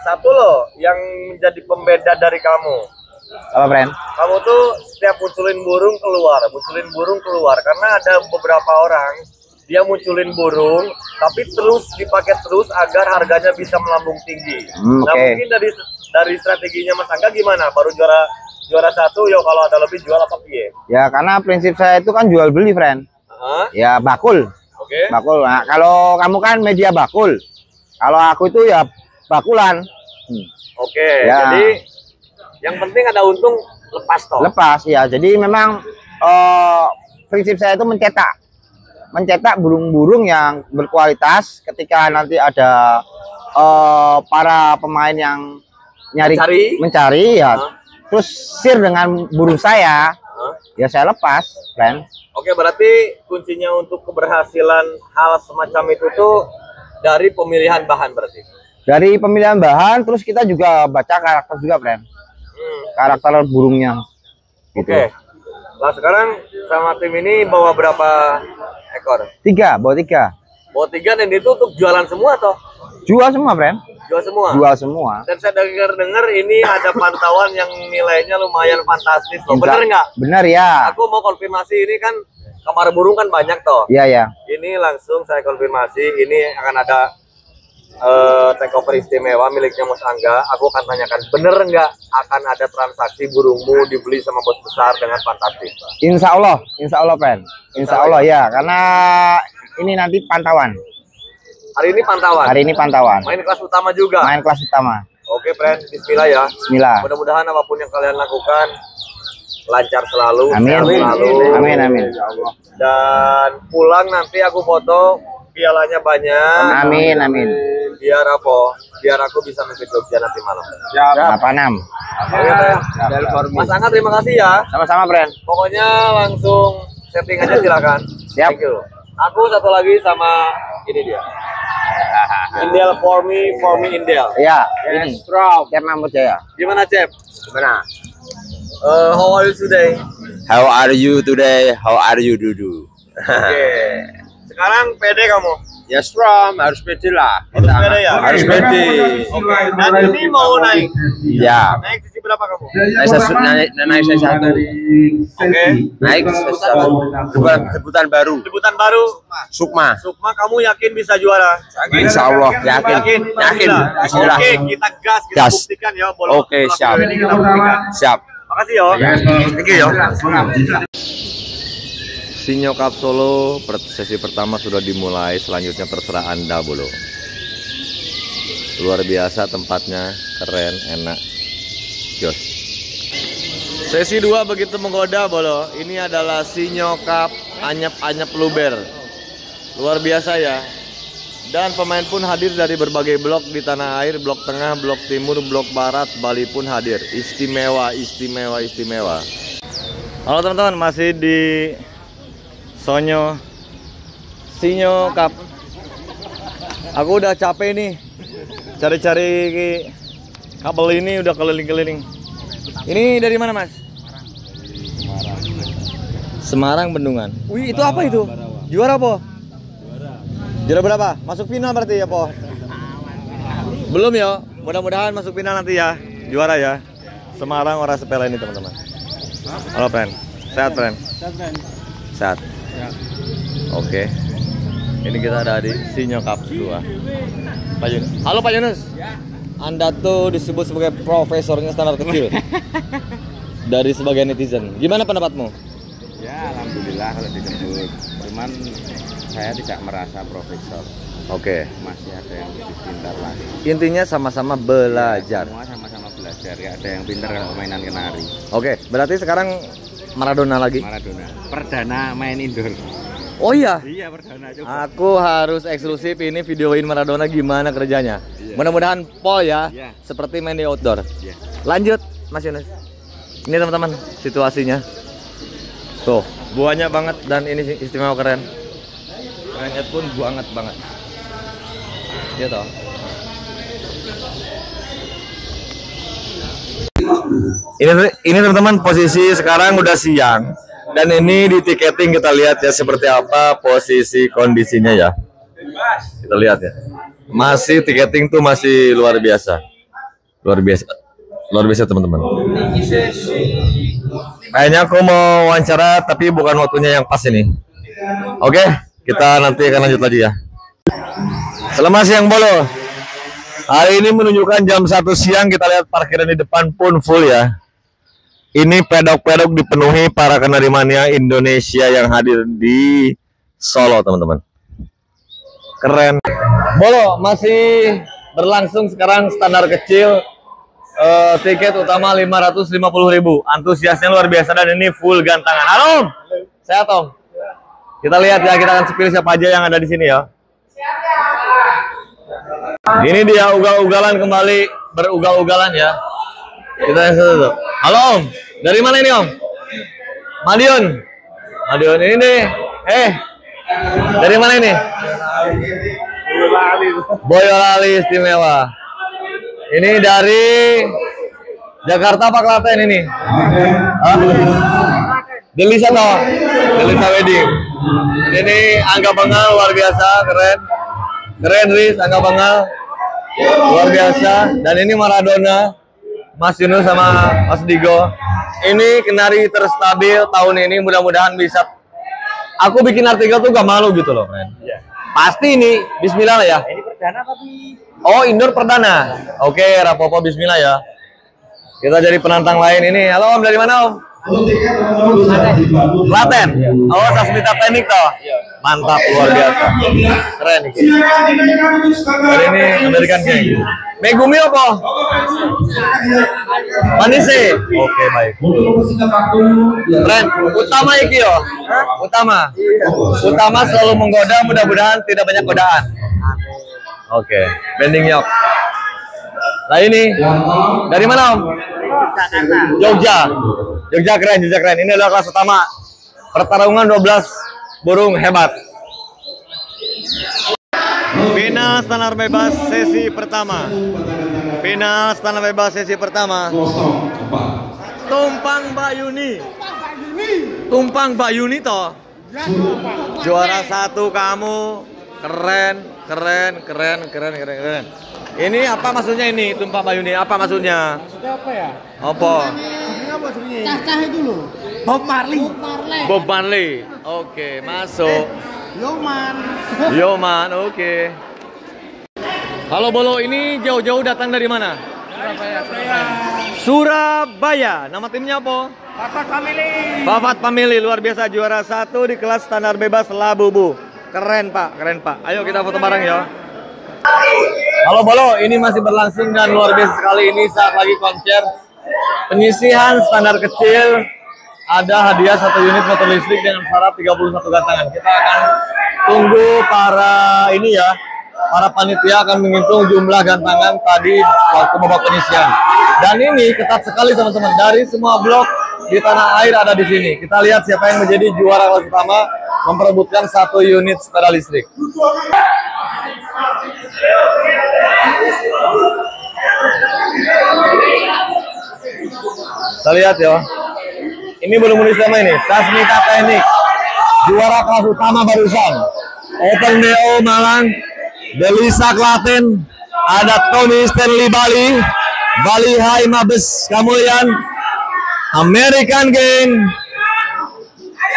satu loh yang menjadi pembeda dari kamu. Apa Bran? Kamu tuh setiap munculin burung keluar karena ada beberapa orang dia munculin burung tapi terus dipakai terus agar harganya bisa melambung tinggi. Nah Oke. mungkin dari strateginya Mas Angga gimana? Baru juara 1 ya, kalau ada lebih jual apa piye? Ya karena prinsip saya itu kan jual beli friend. Hah? Ya bakul. Oke. Bakul. Nah, kalau kamu kan media bakul. Kalau aku itu ya bakulan. Oke. Ya. Jadi yang penting ada untung, lepas toh. Lepas ya. Jadi memang prinsip saya itu mencetak burung-burung yang berkualitas. Ketika nanti ada para pemain yang mencari ya, terus share dengan burung saya, ya saya lepas, friend. Oke, berarti kuncinya untuk keberhasilan hal semacam itu tuh dari pemilihan bahan berarti. Dari pemilihan bahan, terus kita juga baca karakter juga, friend. Karakter burungnya. Gitu. Oke. Nah sekarang sama tim ini bawa berapa ekor? 3, bawa 3. Bawa 3 dan itu untuk jualan semua toh? Jual semua, friend. Jual semua? Jual semua. Dan saya dengar ini ada pantauan yang nilainya lumayan fantastis loh. Bener nggak? Bener ya. Aku mau konfirmasi, ini kan kamar burung kan banyak toh? Iya, ya. Ini langsung saya konfirmasi, ini akan ada takeover istimewa miliknya Mas Angga, aku akan tanyakan bener nggak akan ada transaksi burungmu dibeli sama bos besar dengan fantastis? Insya Allah, Pen. Insya Allah ya, karena ini nanti pantauan. Hari ini pantauan. Hari ini pantauan. Main kelas utama juga. Main kelas utama. Oke, friend. Bismillah ya. Bismillah. Mudah-mudahan apapun yang kalian lakukan lancar selalu. Amin. Sehat selalu. Amin. Amin. Dan pulang nanti aku foto pialanya banyak. Amin. Amin. Biar apa? Biar aku bisa mimpi Jogja nanti malam. Apa 6? Oke, friend. Mas Angga terima kasih ya. Sama-sama, Pren. Pokoknya langsung setting aja silakan. Siap. Thank you. Aku satu lagi sama ini dia. Indel for me Indel. Ya, ini. Cep Mahmud Jaya. Gimana, Cep? Gimana? How are you today? How are you today? How are you Dudu? Oke. Sekarang pede kamu? Ya Strom, harus pede lah. Harus pede ya? Harus pede. Oke. Dan ini mau naik. Ya. Naik sisi berapa kamu? Naik sesi 1. Oke. Naik sesi 1. Debutan baru. Debutan baru. Sukma. Sukma, kamu yakin bisa juara? Insya Allah yakin. Yakin. Bismillah. Oke, kita gas, kita Gas. buktikan ya. Oke, siap. Ini kita buktikan. Siap. Makasih yo. Thank you yo. Sinyokap Solo sesi pertama sudah dimulai, selanjutnya terserah Anda Bolo. Luar biasa tempatnya, keren, enak, jos. Sesi 2 begitu menggoda Bolo. Ini adalah Sinyokap anyep-anyep luber. Luar biasa ya. Dan pemain pun hadir dari berbagai blok di tanah air, blok tengah, blok timur, blok barat, Bali pun hadir. Istimewa, istimewa, istimewa. Halo teman-teman, masih di Sinyokap. Aku udah capek nih cari-cari kabel ini, udah keliling-keliling. Ini dari mana, Mas? Semarang Bendungan. Wih, itu apa itu? Juara apa? Juara berapa? Masuk final berarti ya, Po? Belum ya? Mudah-mudahan masuk final nanti ya. Juara ya. Semarang orang sepele ini, teman-teman. Halo, Pren. Sehat, Pren? Sehat. Oke. Ini kita ada di Sinyokap 2. Pak Yunus. Halo Pak Yunus. Anda tuh disebut sebagai profesornya standar kecil dari sebagian netizen. Gimana pendapatmu? Ya, alhamdulillah kalau disebut. Cuman saya tidak merasa profesor. Oke. Masih ada yang lebih pintar lagi. Intinya sama-sama belajar. Semua sama-sama belajar. Ya, ada yang pintar kalau mainan kenari. Oke, berarti sekarang Maradona lagi? Maradona. Perdana main indoor. Oh iya? Iya, perdana coba. Aku harus eksklusif ini videoin Maradona gimana kerjanya. Iya. Mudah-mudahan pol ya, Iya. seperti main di outdoor. Iya. Lanjut, Mas Yunus. Ini teman-teman situasinya. Tuh, banyak banget dan ini istimewa keren. Kerennya pun banget banget. Iya toh. Ini teman-teman posisi sekarang udah siang. Dan ini di tiketing kita lihat ya seperti apa posisi kondisinya ya. Kita lihat ya. Masih tiketing tuh masih luar biasa. Luar biasa. Luar biasa teman-teman. Kayaknya aku mau wawancara tapi bukan waktunya yang pas ini. Oke, kita nanti akan lanjut lagi ya. Selamat siang Bolo. Hari ini menunjukkan jam 1 siang, kita lihat parkiran di depan pun full ya. Ini pedok-pedok dipenuhi para kenari mania Indonesia yang hadir di Solo, teman-teman. Keren. Bolo masih berlangsung sekarang standar kecil. Tiket utama 550.000. Antusiasnya luar biasa dan ini full gantangan. Halo, sehat Om. Kita lihat ya, kita akan sepilih siapa aja yang ada di sini ya. Ini dia ugal-ugalan kembali berugal-ugalan ya. Kita yang satu. Halo Om, dari mana ini Om? Madiun. Madiun ini nih. Dari mana ini? Boyolali istimewa. Ini dari Jakarta apa Klaten ini? Delisa toh. Delisa Wedding. Ini Angga Bengal luar biasa, keren. Keren Riz, Angga Bengal. Luar biasa. Dan ini Maradona. Mas Yunus sama Mas Digo. Ini kenari terstabil tahun ini, mudah-mudahan bisa. Aku bikin artikel tuh gak malu gitu loh, keren. Pasti ini, bismillah lah ya. perdana tapi Oh, indoor perdana. Oke, Rapopo bismillah ya. Kita jadi penantang lain ini. Halo Om, dari mana Om? Klaten. Oh, Sasmita Teknik toh. Mantap, luar biasa. Keren nih. Hari ini American Gang. Megumi apa? Manise. Oke, baik. Keren. Utama iki yo. Utama. Utama selalu menggoda, mudah-mudahan tidak banyak godaan. Oke, bending yok. Nah ini dari mana Om? Jogja. Jogja keren, Jogja keren. Ini adalah kelas utama. Pertarungan 12 burung hebat. Final standar bebas sesi pertama. Final standar bebas sesi pertama. Tumpang Mbak Yuni. Tumpang Mbak Yuni toh. Juara 1 kamu. Keren. Ini apa maksudnya ini Tumpang Mbak Yuni? Apa maksudnya? maksudnya apa ya? Apa? Maksudnya apa sebenarnya? Cacah itu loh. Bob Marley. Bob Marley. Oke, masuk. Yoman, oke. Halo Bolo, ini jauh-jauh datang dari mana? Surabaya. Nama timnya apa? Fafat Family, luar biasa, juara 1 di kelas standar bebas Labubu. Keren Pak. Ayo kita foto bareng ya. Halo Bolo, ini masih berlangsung dan luar biasa sekali. Ini saat lagi konser penyisihan standar kecil. Ada hadiah 1 unit motor listrik dengan syarat 31 gantangan. Kita akan tunggu para ini ya, para panitia akan menghitung jumlah gantangan tadi waktu babak penyisihan. Dan ini ketat sekali teman-teman, dari semua blok di tanah air ada di sini. Kita lihat siapa yang menjadi juara kelas utama memperebutkan 1 unit sepeda listrik. Kita lihat ya. Ini belum menulis sama ini, Sasmita Teknik, juara kelas utama barusan. Open BO Malang, Delisa Klaten, ada Tony Stanley Bali, Bali High Mabes Kamulyan, American Gang,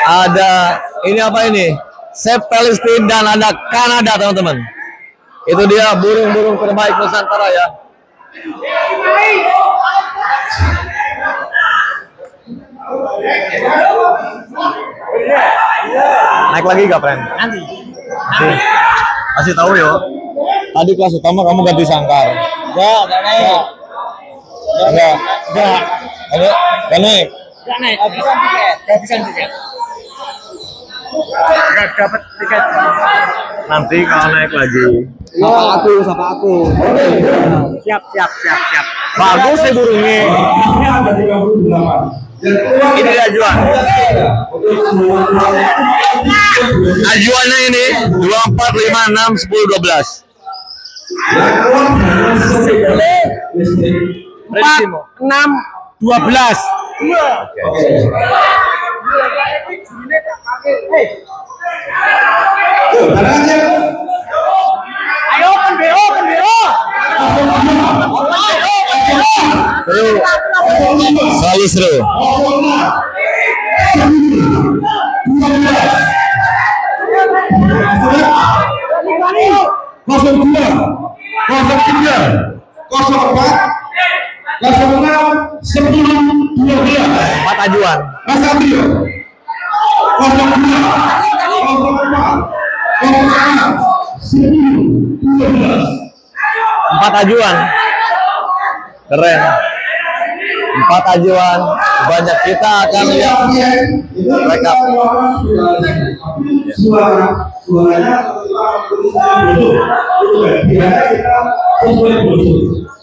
ada ini apa ini, Sep Palestine, dan ada Kanada teman-teman. Itu dia burung-burung terbaik Nusantara ya. Naik lagi gak, Pren? Nanti. Kasih tahu yo. Tadi kelas utama kamu ganti sangkar. Enggak naik. Enggak naik. Kehabisan tiket. Enggak dapat tiket. Nanti kalau naik lagi. Sapa aku. Siap. Bagus sih burungnya. Ini ada 38. Ini ajuan. Ajuannya ini 24, 5, 6, 10, 12. 4, 6, 12. Ayo penbeo. Seru. Selalu seru. Empat ajuan. Empat ajuan. Keren. 4 ajuan. Banyak, kita akan lihat rekap.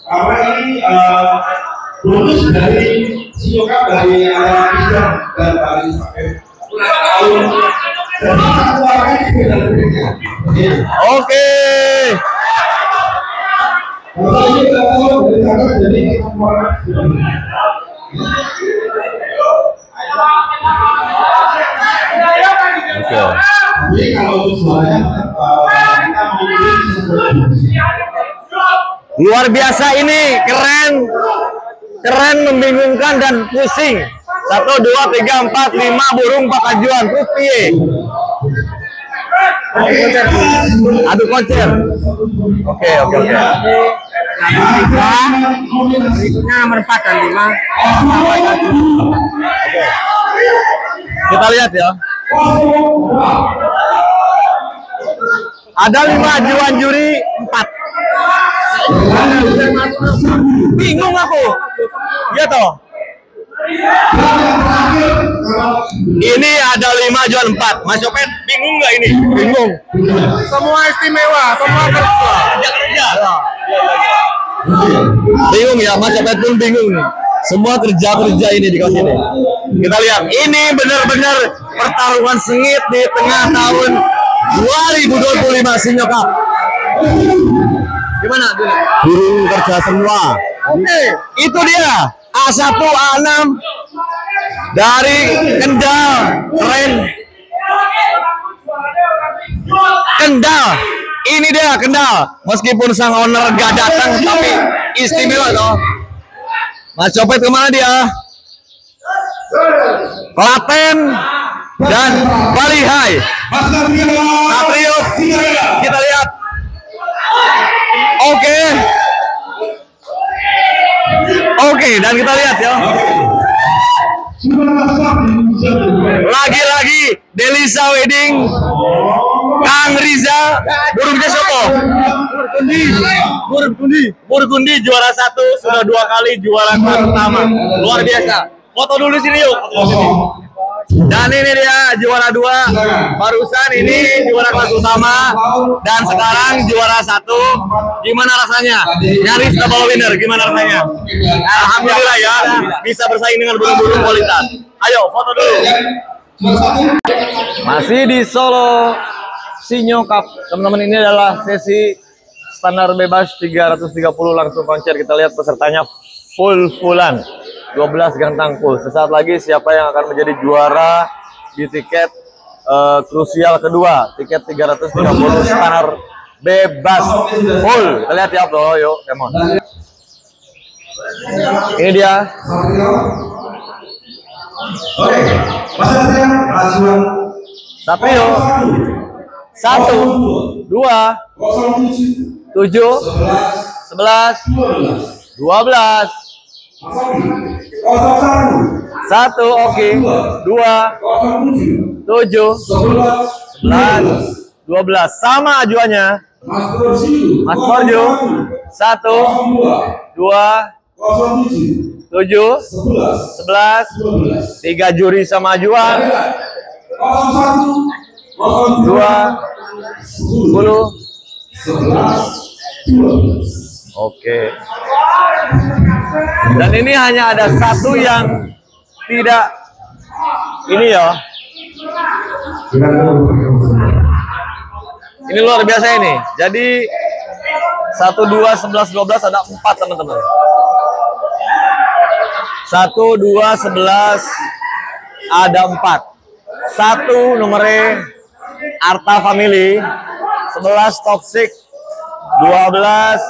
Karena ini bonus dari siokap dari Islam dan dari Oke. Luar biasa ini, keren, membingungkan dan pusing. 1, 2, 3, 4, 5 burung 4 ajuan, terus piye? Adu konser. Oke. Berikutnya nomor 4 dan 5. Kita lihat ya. Ada 5 ajuan juri 4. Bingung aku. Iya toh. Ini ada 5 ajuan 4. Mas Copet bingung nggak ini? Bingung. Semua istimewa, semua kerja. Kerja. Bingung ya, Mas Copet pun bingung nih. Semua kerja ini di kelas ini. Kita lihat, ini benar-benar pertarungan sengit di tengah tahun 2025 Sinyo Cup. Gimana? Burung kerja semua. Oke, itu dia A1 A6 dari Kendal. Keren. Kendal. Ini dia Kendal. Meskipun sang owner gak datang tapi istimewa toh. Mas Copet kemana dia? Klaten dan Bali High. Patriot. Kita lihat. Oke, dan kita lihat ya. Lagi-lagi Delisa Wedding, Kang Riza, burungnya siapa? Burgundi juara 1, sudah 2 kali juara pertama, luar biasa. Foto dulu sini yuk. Dan ini dia juara 2, barusan ini juara kelas utama, dan sekarang juara 1. Gimana rasanya? Nyaris double winner, gimana rasanya? Alhamdulillah ya, bisa bersaing dengan burung-burung kualitas. Ayo foto dulu. Masih di Solo Sinyo Cup, teman-teman. Ini adalah sesi standar bebas 330 langsung konser. Kita lihat pesertanya full-fullan. 12 gantang full. Sesaat lagi siapa yang akan menjadi juara di tiket krusial kedua, tiket 330 standar bebas full. Kita lihat ya bro, yuk, come on. Ini dia. Oke, maksudnya ajuan Satrio 1, 2, 7, 11, 12, 1, oke, 2, 7, 11, 12, sama ajuannya. Mas Borjo 1, 2, 7, 11, 3 juri sama ajuan, 2, 10, oke. Dan ini hanya ada 1 yang tidak ini ya. Ini luar biasa ini. Jadi 1, 2, 11, 12 ada 4 teman-teman. 1, 2, 11 ada 4. 1 nomornya Arta Family, 11 Toxic, 12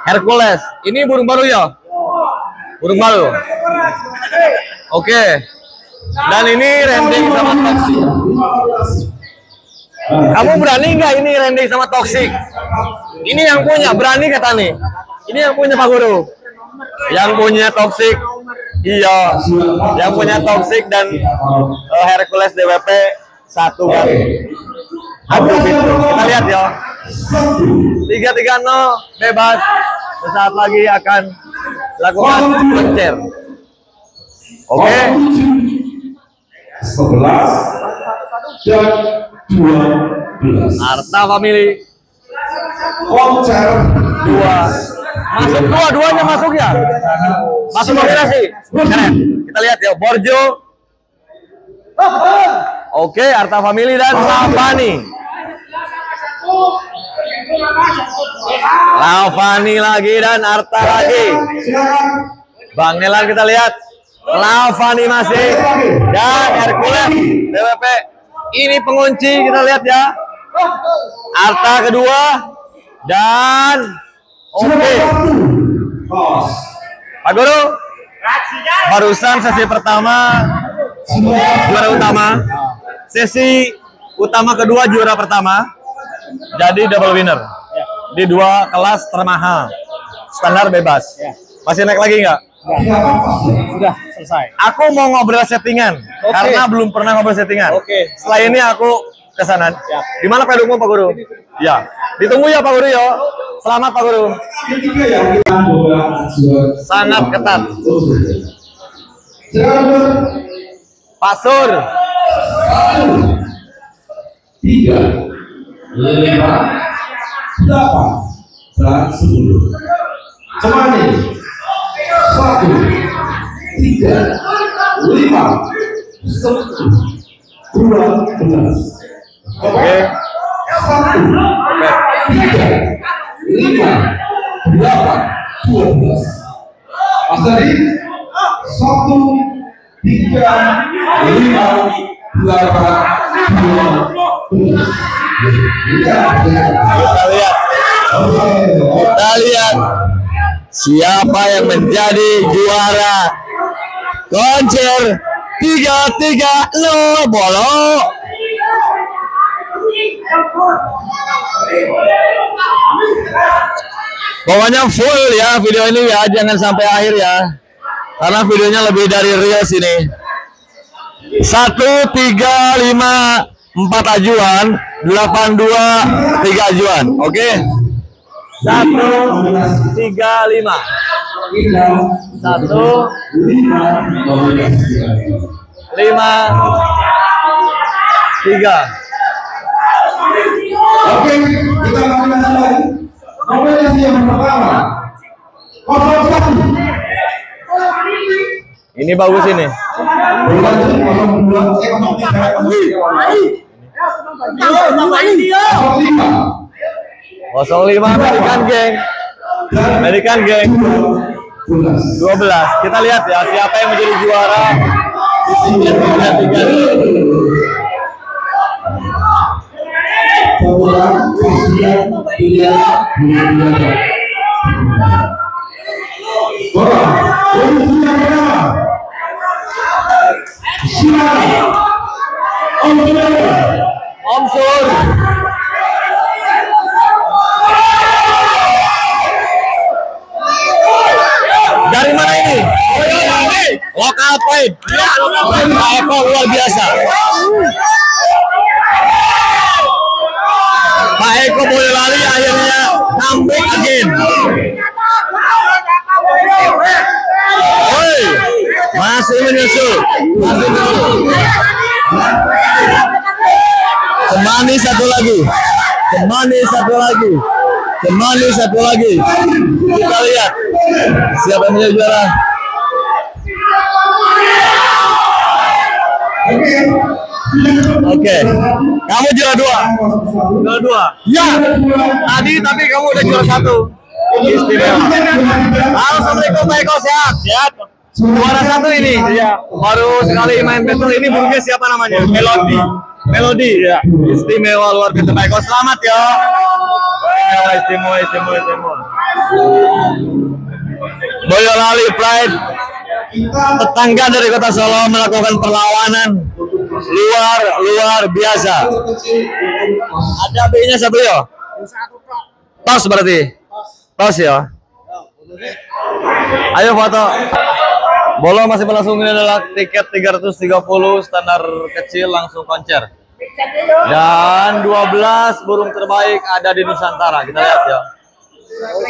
Hercules. Ini burung baru ya? Burung baru. Oke. Dan ini Rending sama Toxic. Kamu berani nggak ini Rending sama Toxic? Ini yang punya, berani kata nih. Ini yang punya Pak Guru. Yang punya Toxic. Iya. Yang punya Toxic dan Hercules DWP 1 kan. Aduh pintu. Kita lihat ya. 330 bebas. Sesaat lagi akan lakukan konser. Oke. 11 dan 12. Arta Family. Konser 2. Masuk dua-duanya masuk ya? Masuk nominasi. Keren. Kita lihat ya, Borjo. Oke, Arta Family dan Lavani. Lavani lagi dan Arta lagi. Bang Nelan kita lihat. Lavani masih dan Hercules DWP. Ini pengunci kita lihat ya. Arta kedua dan oke. Pak Guru, barusan sesi pertama juara utama sesi utama kedua juara pertama. Jadi double winner. Di 2 kelas termahal. Standar bebas. Masih naik lagi nggak? Sudah selesai. Aku mau ngobrol settingan karena belum pernah ngobrol settingan. Setelah ini aku ke sana. Di mana pedungmu Pak Guru? Ya. Ditunggu ya Pak Guru yo. Selamat Pak Guru. Sangat ketat. Pak Sur. 3, 5, 8, dan 10. Cemani 1, 3, 5, 12. Oke. 1, 3, 5, 8, 12. Mas Tadi 1, 3, 5, 8, 12. Kita lihat siapa yang menjadi juara konser 330 Bolo. Pokoknya full ya video ini ya, jangan sampai akhir ya, karena videonya lebih dari reels ini. 1, 3, 5, 4 ajuan, 82, 3 ajuan. Oke. 1, 3, 5. 1, 5, 3. Oke, kita nominasi lagi. Nominasi yang pertama 01. Ini bagus ini. 05 American Gang. American Gang 12. Kita lihat ya siapa yang menjadi juara. Om Sur. Dari mana ini? Lokal point. Pak Eko luar biasa. Pak Eko Boyolali akhirnya comeback again. Oi, masih menyusul. Cemani satu lagi. Kita lihat siapa yang menjadi juara. Oke, kamu juara 2. Ya, tadi tapi kamu udah juara 1. Istimewa. Halo, assalamualaikum Pak Eko, sehat? Sehat. Juara 1 ini. Iya. Baru sekali main battle ini, burungnya siapa namanya? Melody. Ya. Istimewa luar biasa Pak Eko. Selamat ya. Istimewa. Boyolali Pride, tetangga dari Kota Solo, melakukan perlawanan luar biasa. Ada B-nya siapa ya? Tos berarti. Tos ya. Ayo foto. Bolo masih berlangsung, ini adalah tiket 330 standar kecil langsung konser. Dan 12 burung terbaik ada di Nusantara. Kita lihat ya.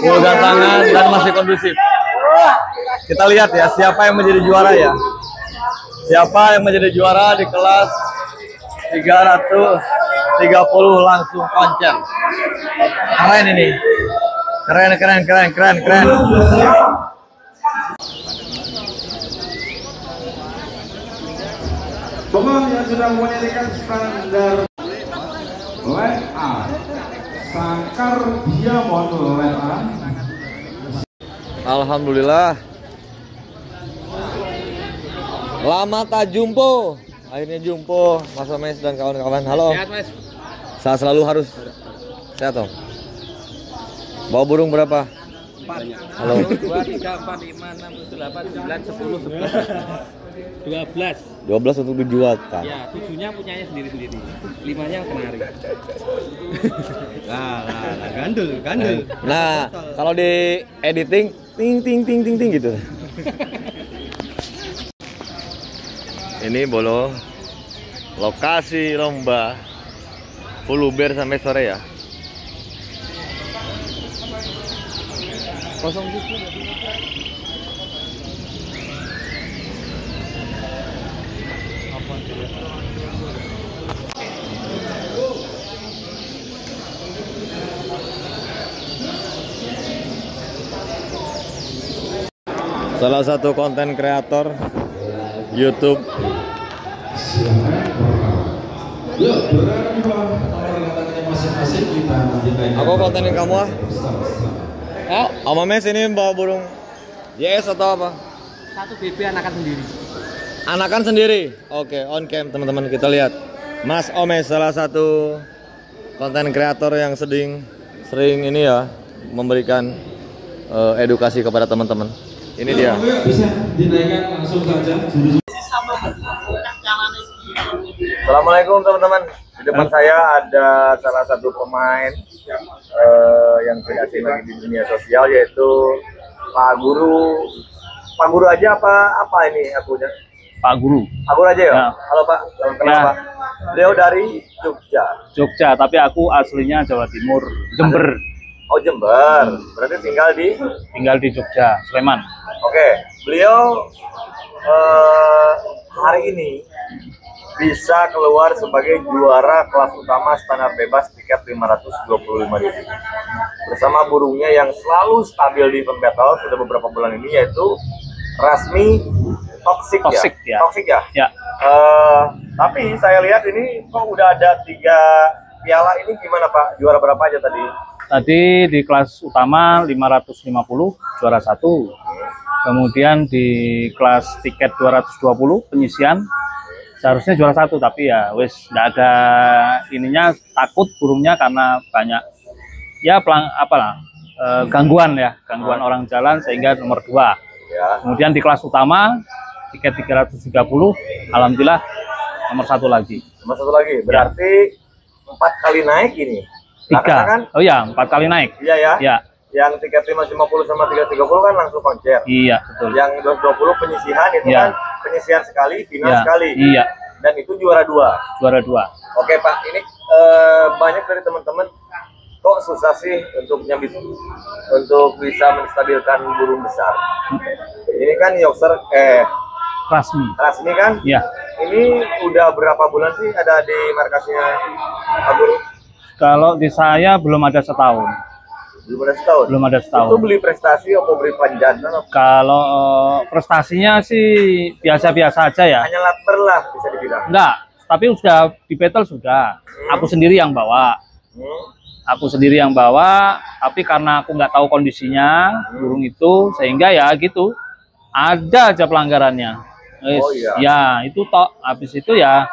Pegang tangan dan masih kondusif. Kita lihat ya siapa yang menjadi juara ya. Siapa yang menjadi juara di kelas 330 langsung konser. Keren ini. Keren. Pemain yang sudah menyanyikan standar line A, Sangkar Diamond line A. Alhamdulillah. Lama tak jumpo. Akhirnya jumpo Mas Mes dan kawan-kawan. Halo. Sehat Mas. Sehat selalu harus. Sehat dong. Bawa burung berapa? 4. Halo. 2, 3, 4, 5, 6, 7, 8, 9, 10, 11. 12. 12 untuk dijual kan. Ya, 7-nya punyanya sendiri-sendiri. 5-nya kenari. Nah, gandul. Nah, kalau di editing ting ting ting ting ting gitu. Ini Bolo lokasi lomba full luber sampai sore ya. Kosong gitu. Salah satu konten kreator YouTube. Aku kontenin kamu ah. Om Mes ini bawa burung YS atau apa? Satu BB anakan sendiri. Anakan sendiri. Oke, on cam teman-teman kita lihat. Mas Omes salah satu konten kreator yang sering ini ya memberikan edukasi kepada teman-teman. Ini dia. Bisa dinaikkan langsung saja. Assalamualaikum teman-teman. Di depan saya ada salah satu pemain yang tidak asing lagi di dunia sosial, yaitu Pak Guru. Pak Guru aja apa ini akunya? Pak Guru. Pak Guru aja ya? Ya. Halo Pak, salam kenal Ya. Pak. Beliau dari Jogja. Jogja, tapi aku aslinya Jawa Timur, Jember. Oh Jember, berarti tinggal Tinggal di Jogja, Sleman. Oke, beliau hari ini bisa keluar sebagai juara kelas utama standar bebas tiket 525.000 bersama burungnya yang selalu stabil di event battle sudah beberapa bulan ini, yaitu Rasmi Toxic ya. Toxic ya. Ya. Tapi saya lihat ini kok udah ada 3 piala, ini gimana Pak? Juara berapa aja tadi? Tadi di kelas utama 550 juara 1. Kemudian di kelas tiket 220 penyisian seharusnya juara 1, tapi ya wis nggak ada ininya, takut burungnya karena banyak ya gangguan orang jalan sehingga nomor 2. Ya. Kemudian di kelas utama tiket 330 alhamdulillah nomor 1 lagi. Nomor 1 lagi. Berarti 4 kali naik ini. 3. Kan? Oh ya, 4 kali naik. Iya ya. Ya. Yang tiket 550 sama 330 kan langsung konser. Iya, betul. Yang 220 penyisihan itu Ya. kan penyisihan sekali, final Ya. sekali. Iya. Dan itu juara 2. Juara 2. Oke Pak, ini banyak dari teman-teman kok susah sih untuk bisa menstabilkan burung besar. Ini kan Yorkshire Rasmi kan? Iya. Ini udah berapa bulan sih ada di markasnya Pak Guru? Kalau di saya belum ada setahun. Belum ada setahun? Belum ada setahun. Itu beli prestasi atau beli panjatan? Kalau prestasinya sih biasa-biasa aja ya. Hanya lapar lah bisa dibilang. Enggak, tapi sudah di battle sudah. Aku sendiri yang bawa. Aku sendiri yang bawa, tapi karena aku nggak tahu kondisinya burung itu, sehingga ya gitu. Ada aja pelanggarannya. Oh iya. Ya, itu tok. Habis itu ya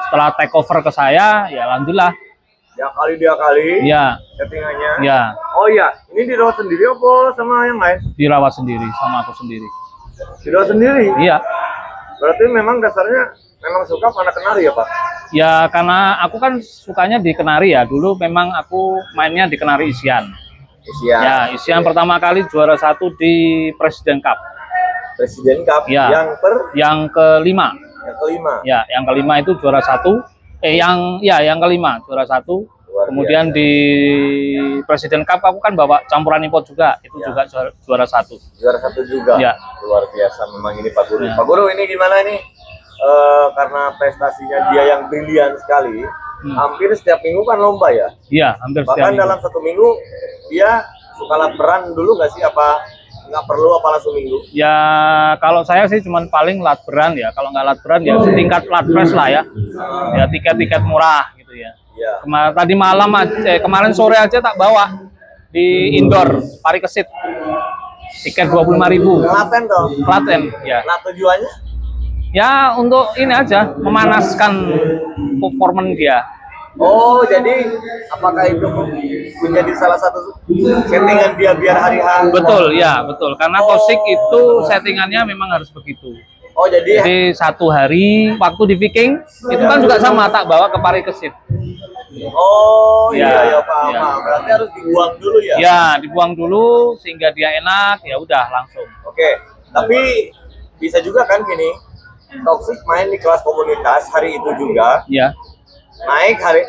setelah take over ke saya, ya alhamdulillah. Ya kali Ya. settingannya. Ya, Oh iya, ini dirawat sendiri apa sama yang lain? dirawat sendiri sama aku sendiri. Dirawat sendiri? Iya. Berarti memang dasarnya memang suka pada kenari ya Pak? Ya karena aku kan sukanya di kenari ya. Dulu memang aku mainnya di kenari isian. Isian. Ya, isian pertama kali juara 1 di Presiden Cup. Presiden Cup Ya. Yang kelima. Yang kelima. Ya, yang kelima itu juara 1. Yang kelima juara 1. Kemudian di Presiden Cup aku kan bawa campuran import juga. Itu Ya. juga juara 1. Juara 1 juga. Ya. Luar biasa memang ini Pak Guru. Ya. Pak Guru ini gimana ini? Karena prestasinya dia yang brilian sekali, hampir setiap minggu kan lomba ya. Iya, hampir setiap Bahkan minggu. dalam 1 minggu dia suka latihan dulu nggak sih, apa nggak perlu apa langsung minggu? Ya kalau saya sih cuman paling latberan ya. Kalau nggak latberan ya setingkat latpres lah ya. Ya tiket-tiket murah gitu ya. Iya. Kemarin sore aja tak bawa di indoor Parikesit. Tiket 25.000. Klaten dong. Klaten ya. Nah tujuannya? Ya untuk ini aja memanaskan performan dia. Oh jadi apakah itu menjadi salah satu settingan dia biar hari H? Betul ya, betul. Karena Toxic itu settingannya memang harus begitu. Oh, jadi Jadi 1 hari waktu di Viking itu kan juga sama, tak bawa ke Parikesit. oh Ya, iya paham. ya. Berarti harus dibuang dulu ya. Ya, dibuang dulu sehingga dia enak, ya udah langsung. Oke, tapi bisa juga kan gini, toksik main di kelas komunitas hari itu juga, Ya. naik hari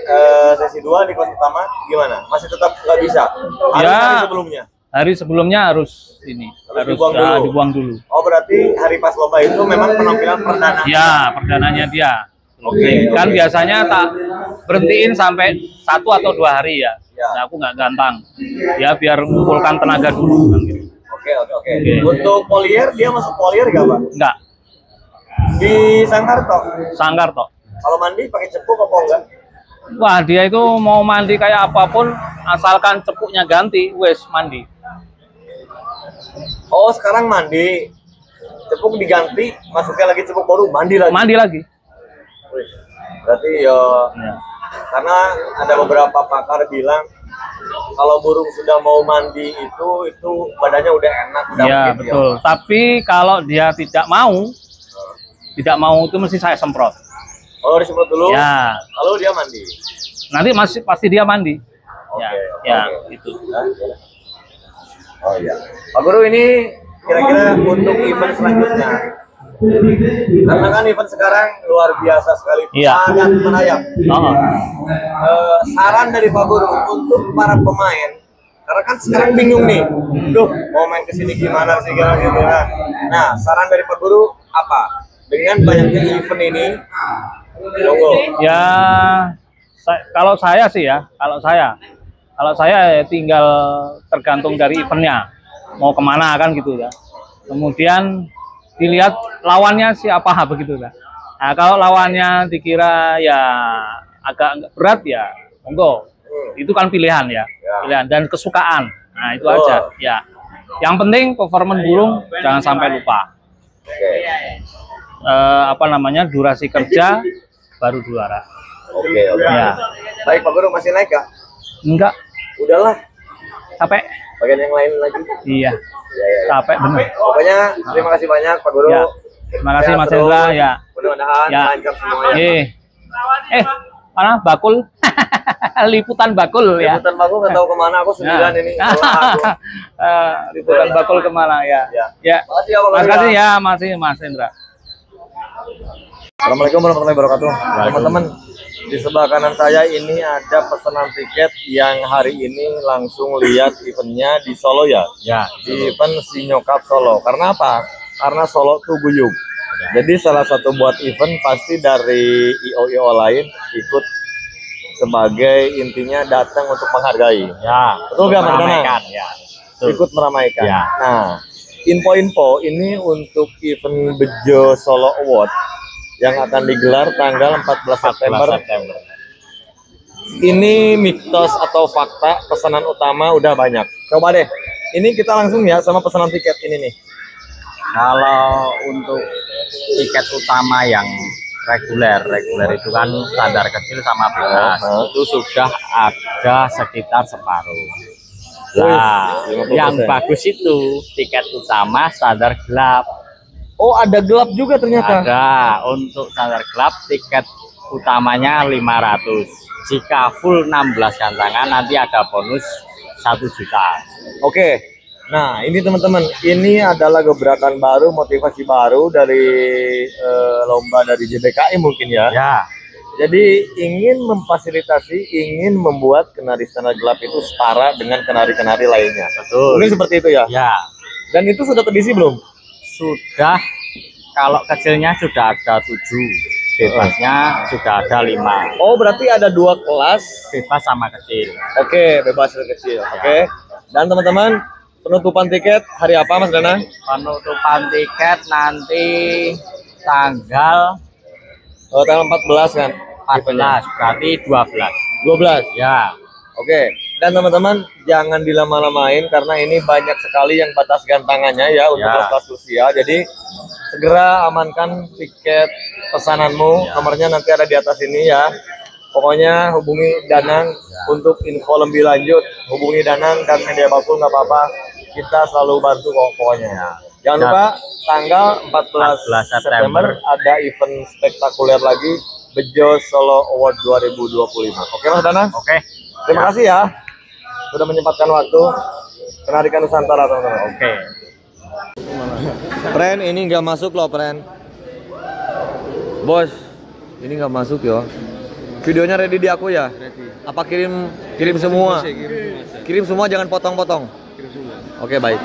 sesi 2 di kelas utama gimana? Masih tetap nggak bisa? Harus Ya. hari sebelumnya? Hari sebelumnya harus ini, Harus dibuang dulu. dibuang dulu. Oh, berarti hari pas lomba itu memang penampilan perdana? Ya, perdananya dia. Oke, Kan oke. biasanya tak berhentiin sampai 1 atau 2 hari ya. Ya. Nah, aku nggak gampang. Ya biar mengumpulkan tenaga dulu kan gitu. Oke. Oke. Untuk polier, dia masuk polier nggak, Pak? Enggak, Di Sangkarto? sanggar toh. Kalau mandi pakai cepuk apa enggak? Wah, dia itu mau mandi kayak apapun asalkan cepuknya ganti, wes mandi. Oh, sekarang mandi, cepuk diganti, masuknya lagi cepuk baru, mandi lagi. Mandi lagi. Wih, berarti ya, Ya. karena ada beberapa pakar bilang kalau burung sudah mau mandi itu badannya udah enak, udah Ya, fit, betul. Tapi kalau dia tidak mau itu mesti saya semprot. Oh, disemprot dulu, Ya, lalu dia mandi. nanti pasti dia mandi. Oke, Ya, oke. itu. Oh iya. Pak Guru, ini kira-kira untuk event selanjutnya, karena kan event sekarang luar biasa sekali, Iya. sangat merayap. Oh. Saran dari Pak Guru untuk para pemain, karena kan sekarang bingung nih, duh mau main kesini gimana sih gitu. Nah, saran dari Pak Guru apa? Dengan banyaknya event ini, monggo. Ya, kalau saya sih ya, kalau saya ya tinggal tergantung dari eventnya mau kemana kan gitu ya. Kemudian dilihat lawannya siapa begitu lah. Nah, kalau lawannya dikira ya agak berat ya, monggo. Itu kan pilihan ya, pilihan dan kesukaan. Nah, itu Betul. aja ya. Yang penting performa burung jangan sampai lupa. Oke. Apa namanya, durasi kerja baru juara. Oke. Ya. Baik Pak Guru, masih naik Kak? Enggak, Udahlah, capek. bagian yang lain lagi. Iya, Ya. capek bener. Pokoknya terima kasih banyak Pak Guru. Ya. Terima kasih Sehat Mas terus. Hendra ya. Mudah-mudahan Ya. lancar semuanya. Mana bakul? Liputan bakul ya. Liputan Pak Guru nggak tahu kemana, aku sendirian ini. Alah, aku. Liputan bakul kemana ya? Ya. Ya. Makasih ya Pak Guru. Makasih ya Mas Hendra. Assalamualaikum warahmatullahi wabarakatuh. Teman-teman, di sebelah kanan saya ini ada pesanan tiket yang hari ini langsung lihat eventnya di Solo ya. Ya. Di event Sinyo Cup Solo. Karena apa? Karena Solo tuh guyup. Jadi salah satu buat event pasti dari IO lain ikut sebagai intinya datang untuk menghargai. Ya. Betul nggak, Mas Danang? Ya. Ikut meramaikan. Ya. Nah, info-info ini untuk event Bejo Solo Award yang akan digelar tanggal 14 September. Ini mitos atau fakta, pesanan utama udah banyak. Coba deh, ini kita langsung ya sama pesanan tiket ini nih. Kalau untuk tiket utama yang reguler itu kan standar kecil sama bebas, itu sudah ada sekitar separuh. Nah, Wih, 50%. yang bagus itu tiket utama standar gelap. Oh, ada gelap juga ternyata. Ada untuk standar gelap tiket utamanya 500. Jika full 16 gantangan nanti ada bonus 1 juta. Oke. Nah, ini teman-teman, ini adalah gebrakan baru, motivasi baru dari lomba dari JBKI mungkin ya. Ya, Jadi ingin memfasilitasi, ingin membuat kenari standar gelap itu setara dengan kenari-kenari lainnya. betul. Mungkin seperti itu ya. Ya, Dan itu sudah terisi belum? sudah. Kalau kecilnya sudah ada 7, bebasnya sudah ada 5. Oh, berarti ada 2 kelas. Bebas sama kecil. Oke, bebas dan kecil. Oke. Dan teman-teman, penutupan tiket hari apa Mas Danang? Penutupan tiket nanti tanggal Tanggal 14 kan? 14, berarti 12. 12. Ya, Oke. Dan teman-teman, jangan dilama-lamain karena ini banyak sekali yang batas gantangannya ya untuk Ya. kelas usia. Jadi segera amankan tiket pesananmu. Nomornya nanti ada di atas ini ya. Pokoknya hubungi Danang untuk info lebih lanjut. Hubungi Danang dan media bakul nggak apa-apa. Kita selalu bantu kok pokoknya. Jangan lupa tanggal 14 14 September September ada event spektakuler lagi, Bejo Solo Award 2025. Oke Mas Dana? Oke. Terima kasih ya sudah menyempatkan waktu. Penarikan Nusantara teman-teman. Oke. Pren, ini nggak masuk loh Pren. Bos, ini nggak masuk yo. Videonya ready di aku ya? Apa kirim semua? Kirim semua, jangan potong-potong. Oke, baik.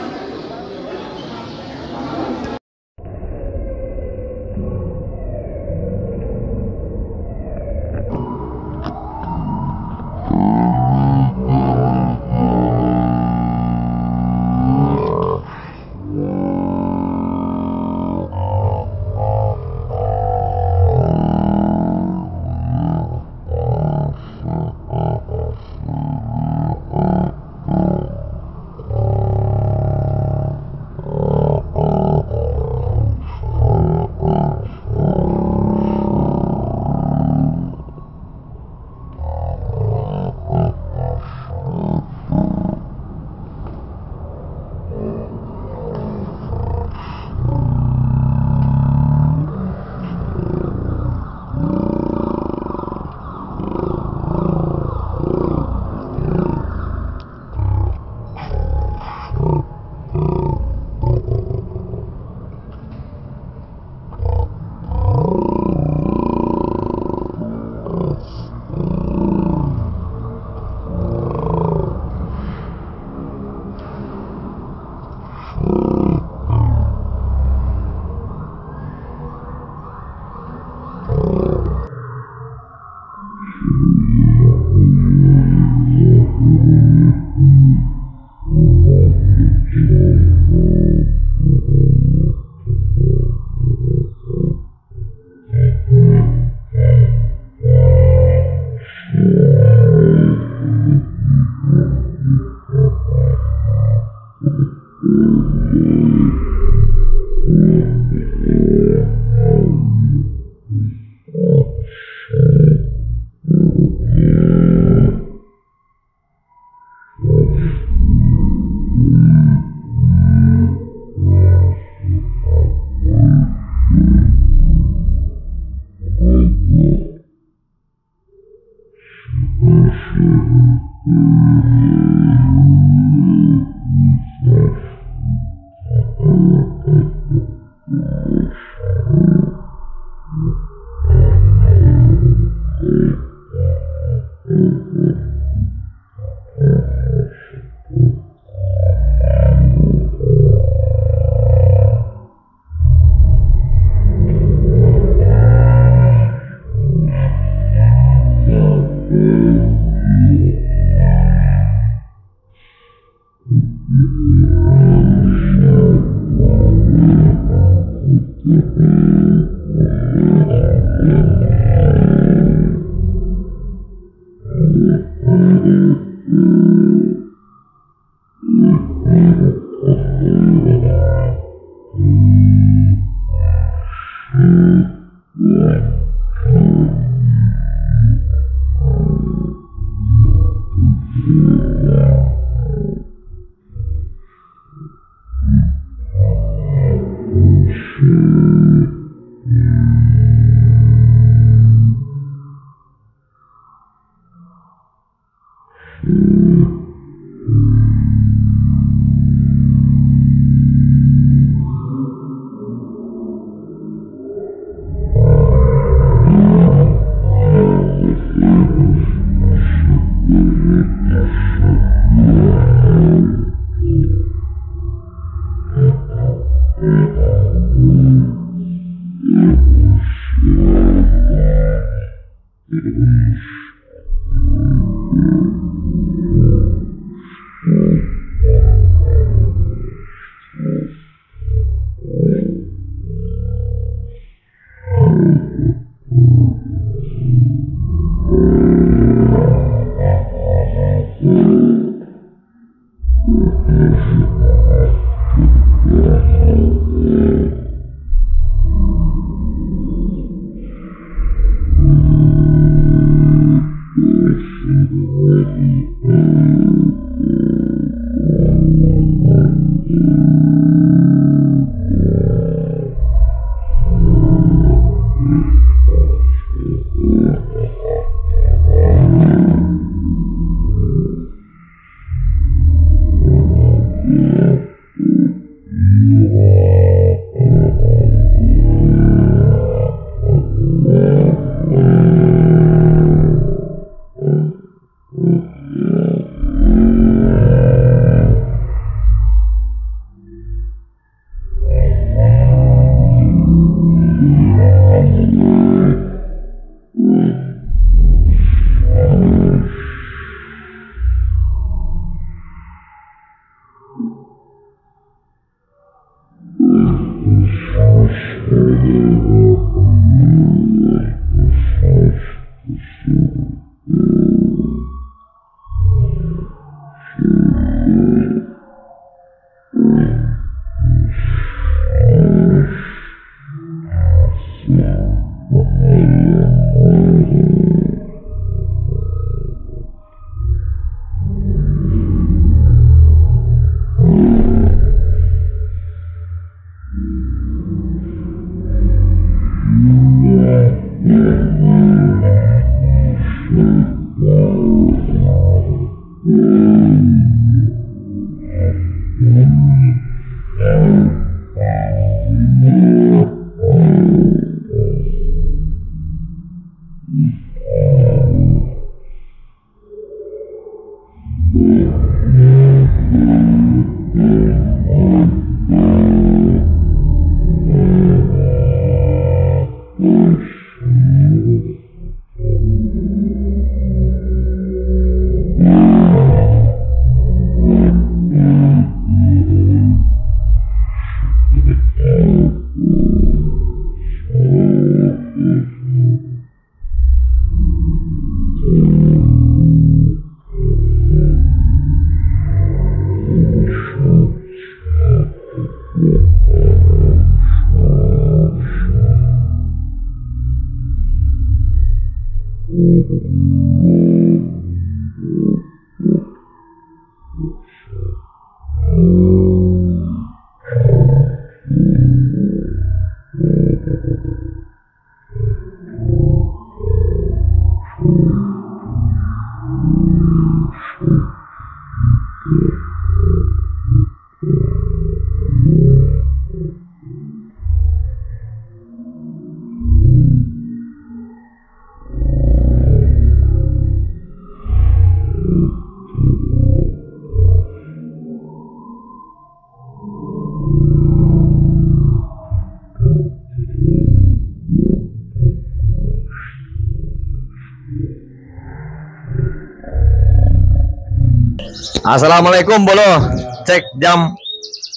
Assalamualaikum Bolo. Cek jam.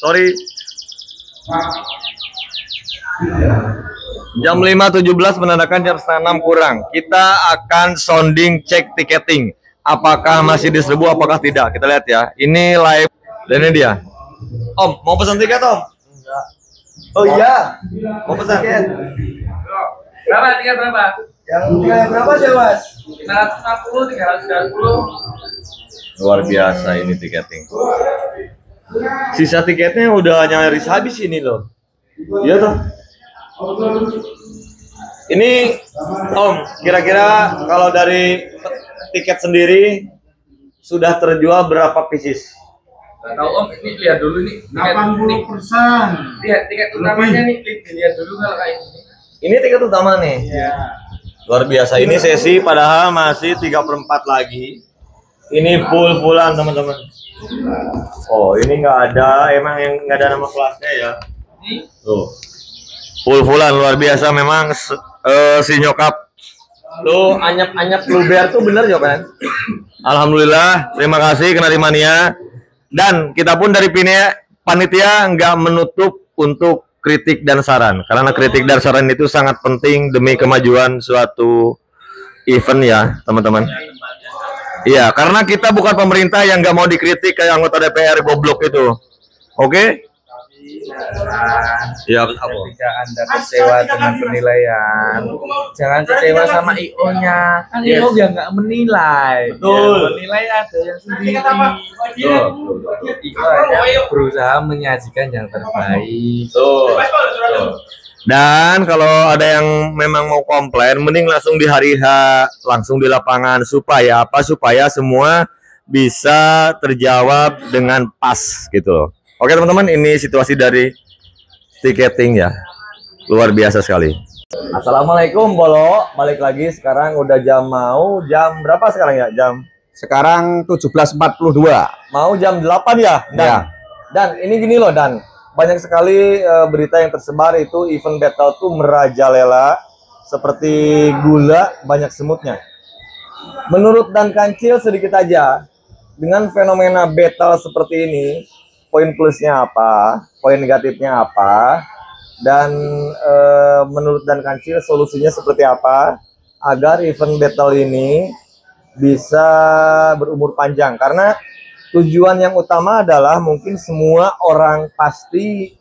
Sorry. Jam 5.17 menandakan jam setengah 6 kurang. Kita akan sounding cek tiketing. Apakah masih diserbu, apakah tidak? Kita lihat ya. Ini live. Dan ini dia. Om, mau pesan tiket Om? Enggak. Oh iya. Mau pesan tiket? Berapa tiket berapa? Yang tiket berapa sih Mas? 550, 390. Luar biasa ini tiketing. Sisa tiketnya udah nyaris habis ini loh. Iya toh. Ini Om, kira-kira kalau dari tiket sendiri sudah terjual berapa pieces? Nggak tahu Om, ini lihat dulu nih. 80%. Lihat tiket utamanya nih, lihat dulu kalau kayak gini. Ini tiket utama nih. Iya. Luar biasa. Ini sesi padahal masih 3/4 lagi. Ini full-fullan teman-teman. Oh, ini nggak ada, emang yang nggak ada nama kelasnya ya. Tuh. Full-fullan luar biasa memang si nyokap. Lu anyap-anyap luber tuh bener ya kan? Alhamdulillah, terima kasih Kenari Mania. Dan kita pun dari panitia nggak menutup untuk kritik dan saran. Karena kritik dan saran itu sangat penting demi kemajuan suatu event ya teman-teman. Iya, karena kita bukan pemerintah yang nggak mau dikritik kayak anggota DPR goblok itu. Oke? Ya, Ketika Anda kecewa dengan penilaian, jangan kecewa sama IO-nya. Kan IO yang nggak menilai. Betul. Yang menilai ada yang sendiri. IO hanya berusaha menyajikan yang terbaik. Tuh. Dan kalau ada yang memang mau komplain, mending langsung di hari H, langsung di lapangan supaya apa? Supaya semua bisa terjawab dengan pas gitu loh. Oke teman-teman, ini situasi dari tiketing ya. Luar biasa sekali. Assalamualaikum Bolo, balik lagi sekarang udah jam berapa sekarang ya? Sekarang 17.42. Mau jam 8 ya? Dan, Ya. Dan ini gini loh Dan. Banyak sekali berita yang tersebar itu event battle tuh merajalela seperti gula, banyak semutnya. Menurut Dan Kancil sedikit aja, dengan fenomena battle seperti ini, poin plusnya apa, poin negatifnya apa, dan menurut Dan Kancil solusinya seperti apa agar event battle ini bisa berumur panjang. Karena tujuan yang utama adalah mungkin semua orang pasti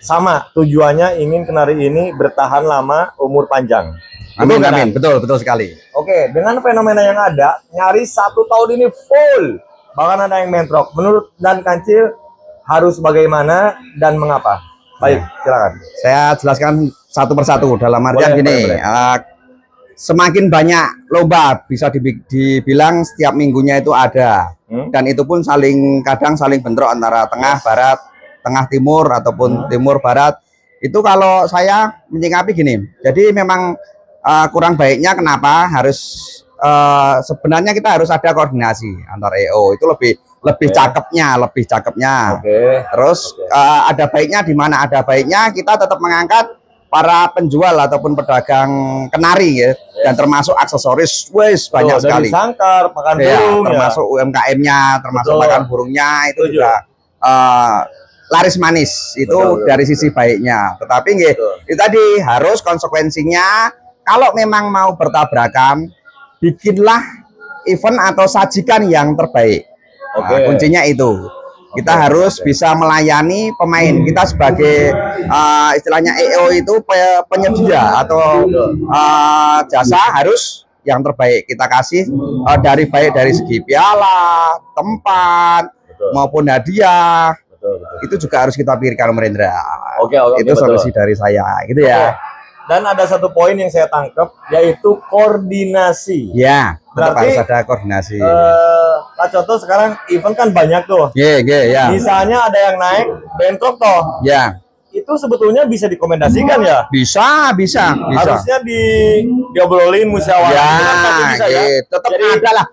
sama tujuannya, ingin kenari ini bertahan lama, umur panjang. Amin, amin. Betul, betul sekali. Oke, dengan fenomena yang ada, nyaris 1 tahun ini full, bahkan ada yang mentrok. Menurut Dan Kancil harus bagaimana dan mengapa? Baik, silakan. Saya jelaskan satu persatu dalam artian gini. Semakin banyak lomba, bisa dibilang setiap minggunya itu ada, dan itu pun kadang saling bentrok antara tengah barat, tengah timur ataupun timur barat. Itu kalau saya menyikapi gini, jadi memang kurang baiknya kenapa harus sebenarnya kita harus ada koordinasi antar EO, itu lebih cakepnya. Terus ada baiknya di mana? Ada baiknya kita tetap mengangkat para penjual ataupun pedagang kenari ya, dan termasuk aksesoris banyak sekali. Dari sangkar, makan burung, termasuk UMKM-nya, termasuk makan burungnya itu juga laris manis itu dari sisi baiknya. Tetapi itu tadi harus konsekuensinya, kalau memang mau bertabrakan, bikinlah event atau sajikan yang terbaik. Nah, kuncinya itu. Kita harus bisa melayani pemain. Kita sebagai istilahnya EO itu penyedia atau jasa harus yang terbaik kita kasih, baik dari segi piala, tempat maupun hadiah. Itu juga harus kita pikirkan, Merendra. Itu solusi dari saya, gitu ya. Dan ada satu poin yang saya tangkap, yaitu koordinasi. Ya, berarti harus ada koordinasi. Nah, contoh sekarang event kan banyak tuh. Ya. Misalnya ada yang naik bentrok toh. Ya. Itu sebetulnya bisa dikomendasikan ya? Bisa. Harusnya diobrolin musyawarah. Bisa ya. Tetap ada lah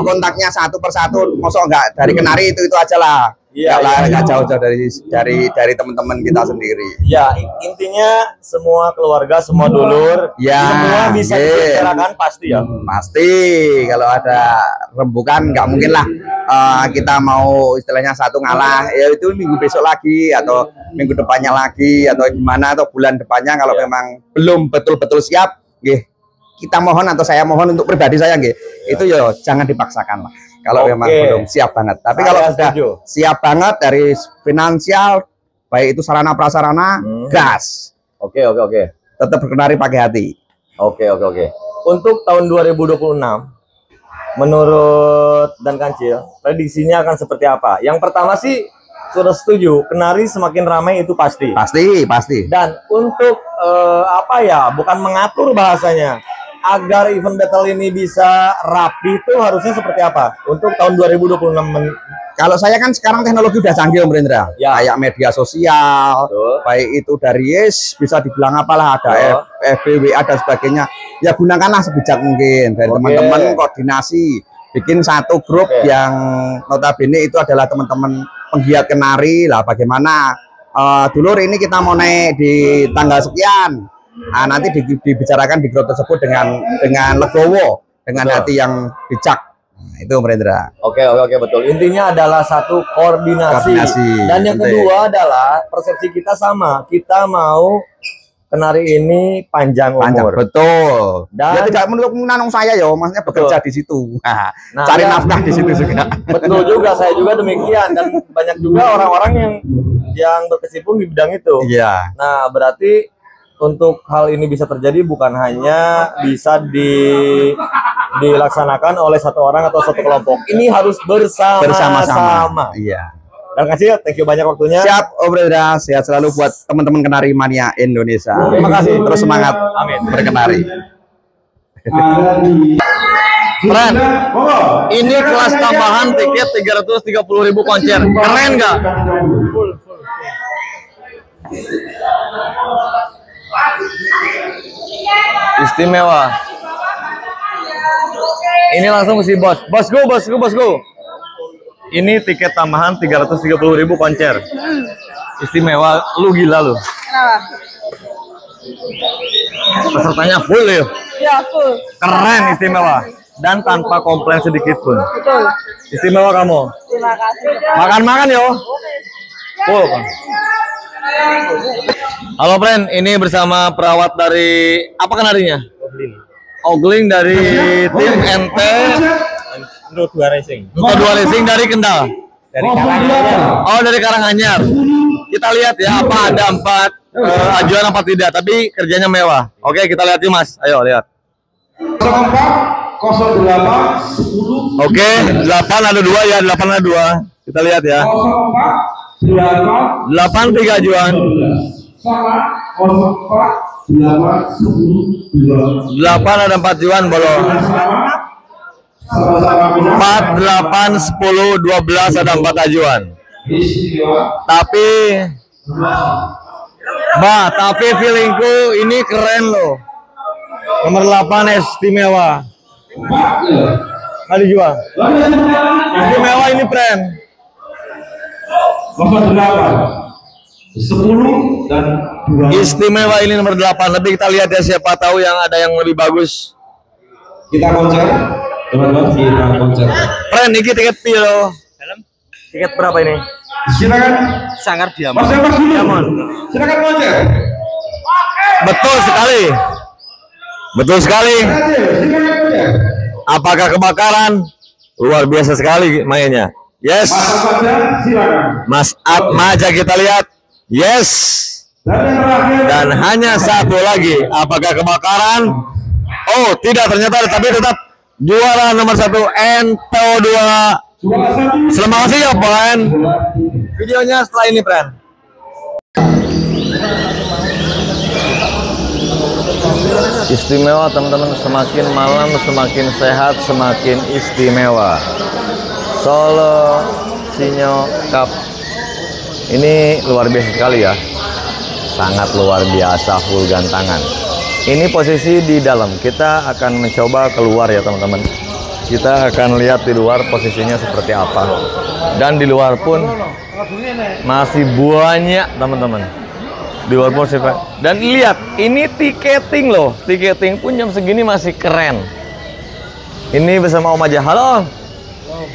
kontaknya satu persatu. Masa enggak dari kenari itu aja lah. Enggak jauh-jauh dari teman-teman kita sendiri. Ya, intinya semua keluarga, semua dulur, semua bisa dibicarakan pasti ya. Pasti. Kalau ada rembukan nggak mungkin lah kita mau istilahnya satu ngalah. Ya itu minggu besok lagi atau minggu depannya lagi atau gimana, atau bulan depannya kalau memang belum betul-betul siap, kita mohon atau saya mohon untuk pribadi saya itu ya jangan dipaksakan lah. Kalau memang belum siap banget. Tapi kalau sudah siap banget dari finansial, baik itu sarana prasarana, gas. Oke. Tetap berkenari pakai hati. Oke. Untuk tahun 2026, menurut Dan Kancil, prediksinya akan seperti apa? Yang pertama sih sudah setuju, kenari semakin ramai itu pasti. Pasti. Dan untuk bukan mengatur bahasanya, agar event battle ini bisa rapi itu harusnya seperti apa untuk tahun 2026? Kalau saya kan sekarang teknologi udah canggih, Om Rendra. Kayak media sosial, baik itu dari bisa dibilang apalah, ada FB, WA dan sebagainya. Ya gunakanlah sebijak mungkin dari teman-teman, koordinasi, bikin satu grup yang notabene itu adalah teman-teman penggiat kenari lah. Bagaimana dulur ini kita mau naik di tanggal sekian. Nah, nanti dibicarakan di grup tersebut dengan legowo, dengan hati yang bijak. Itu Merendra. Oke, betul. Intinya adalah satu koordinasi. Dan yang kedua adalah persepsi kita sama. Kita mau kenari ini panjang umur. Betul. Dan tidak menurut nanong saya ya, maksudnya bekerja di situ. Cari nafkah di situ juga. Betul juga, saya juga demikian, dan banyak juga orang-orang yang berkecimpung di bidang itu. Iya. Nah, berarti untuk hal ini bisa terjadi bukan hanya bisa dilaksanakan oleh satu orang atau satu kelompok. Ini harus bersama-sama. Iya. Dan kasih, thank you banyak waktunya. Siap, Om Rendra. Sehat selalu buat teman-teman kenari mania Indonesia. Terima kasih. Terus semangat. Amin. Berkenari. Friend, ini kelas tambahan tiket 330.000 konser. Keren nggak? Istimewa. Ini langsung si bosku. Ini tiket tambahan 330.000 konser. Istimewa, lu gila lu. Kenapa? Pesertanya full ya. Ya, full. Keren, istimewa. Dan tanpa komplain sedikit pun. Betul. Istimewa kamu. Terima kasih. Makan-makan yo. Full. Halo friend, ini bersama perawat dari apa kan harinya? Ogling dari tim NT Nusa Racing. Nusa Racing dari Kendal. Dari Karanganyar. Oh, dari Karanganyar. Kita lihat ya apa ada 4 ajuan apa tidak, tapi kerjanya mewah. Oke, kita lihat yuk Mas. Ayo lihat. 04 08 10 Oke, 8 ada 2 ya, 8 ada 2. Kita lihat ya. 04 8 3 ajuan. 04 8 10 2 8 ada 4 ajuan bolong. 4 8 10 12 ada 4 ajuan. Tapi tapi feelingku ini keren loh. Nomor 8 istimewa. Ada jual. Istimewa ini friend. Nomor 8 10 dan 2. Istimewa ini nomor 8. Tapi kita lihat ya, siapa tahu yang ada yang lebih bagus. Kita konser. Teman-teman, kita konser. Friend, ini tiket piro. Tiket berapa ini? Silakan. Sanggar Diamond. Mas Diamond. Silakan konser. Betul sekali. Betul sekali. Apakah kebakaran? Luar biasa sekali mainnya. Yes. Mas Atmaja kita lihat. Yes. Dan hanya satu lagi. Apakah kebakaran? Oh, tidak, ternyata tapi tetap juara nomor 1 NTO2. Selamat kasih ya, friend. Videonya setelah ini, friend. Istimewa teman-teman, semakin malam semakin sehat, semakin istimewa. Solo Sinyo Cup ini luar biasa sekali ya, sangat luar biasa, full gantangan. Ini posisi di dalam, kita akan mencoba keluar ya teman-teman. Kita akan lihat di luar posisinya seperti apa, dan di luar pun masih banyak teman-teman. Di luar pun dan lihat ini tiketing loh, tiketing pun jam segini masih keren. Ini bersama Om aja. Halo Om.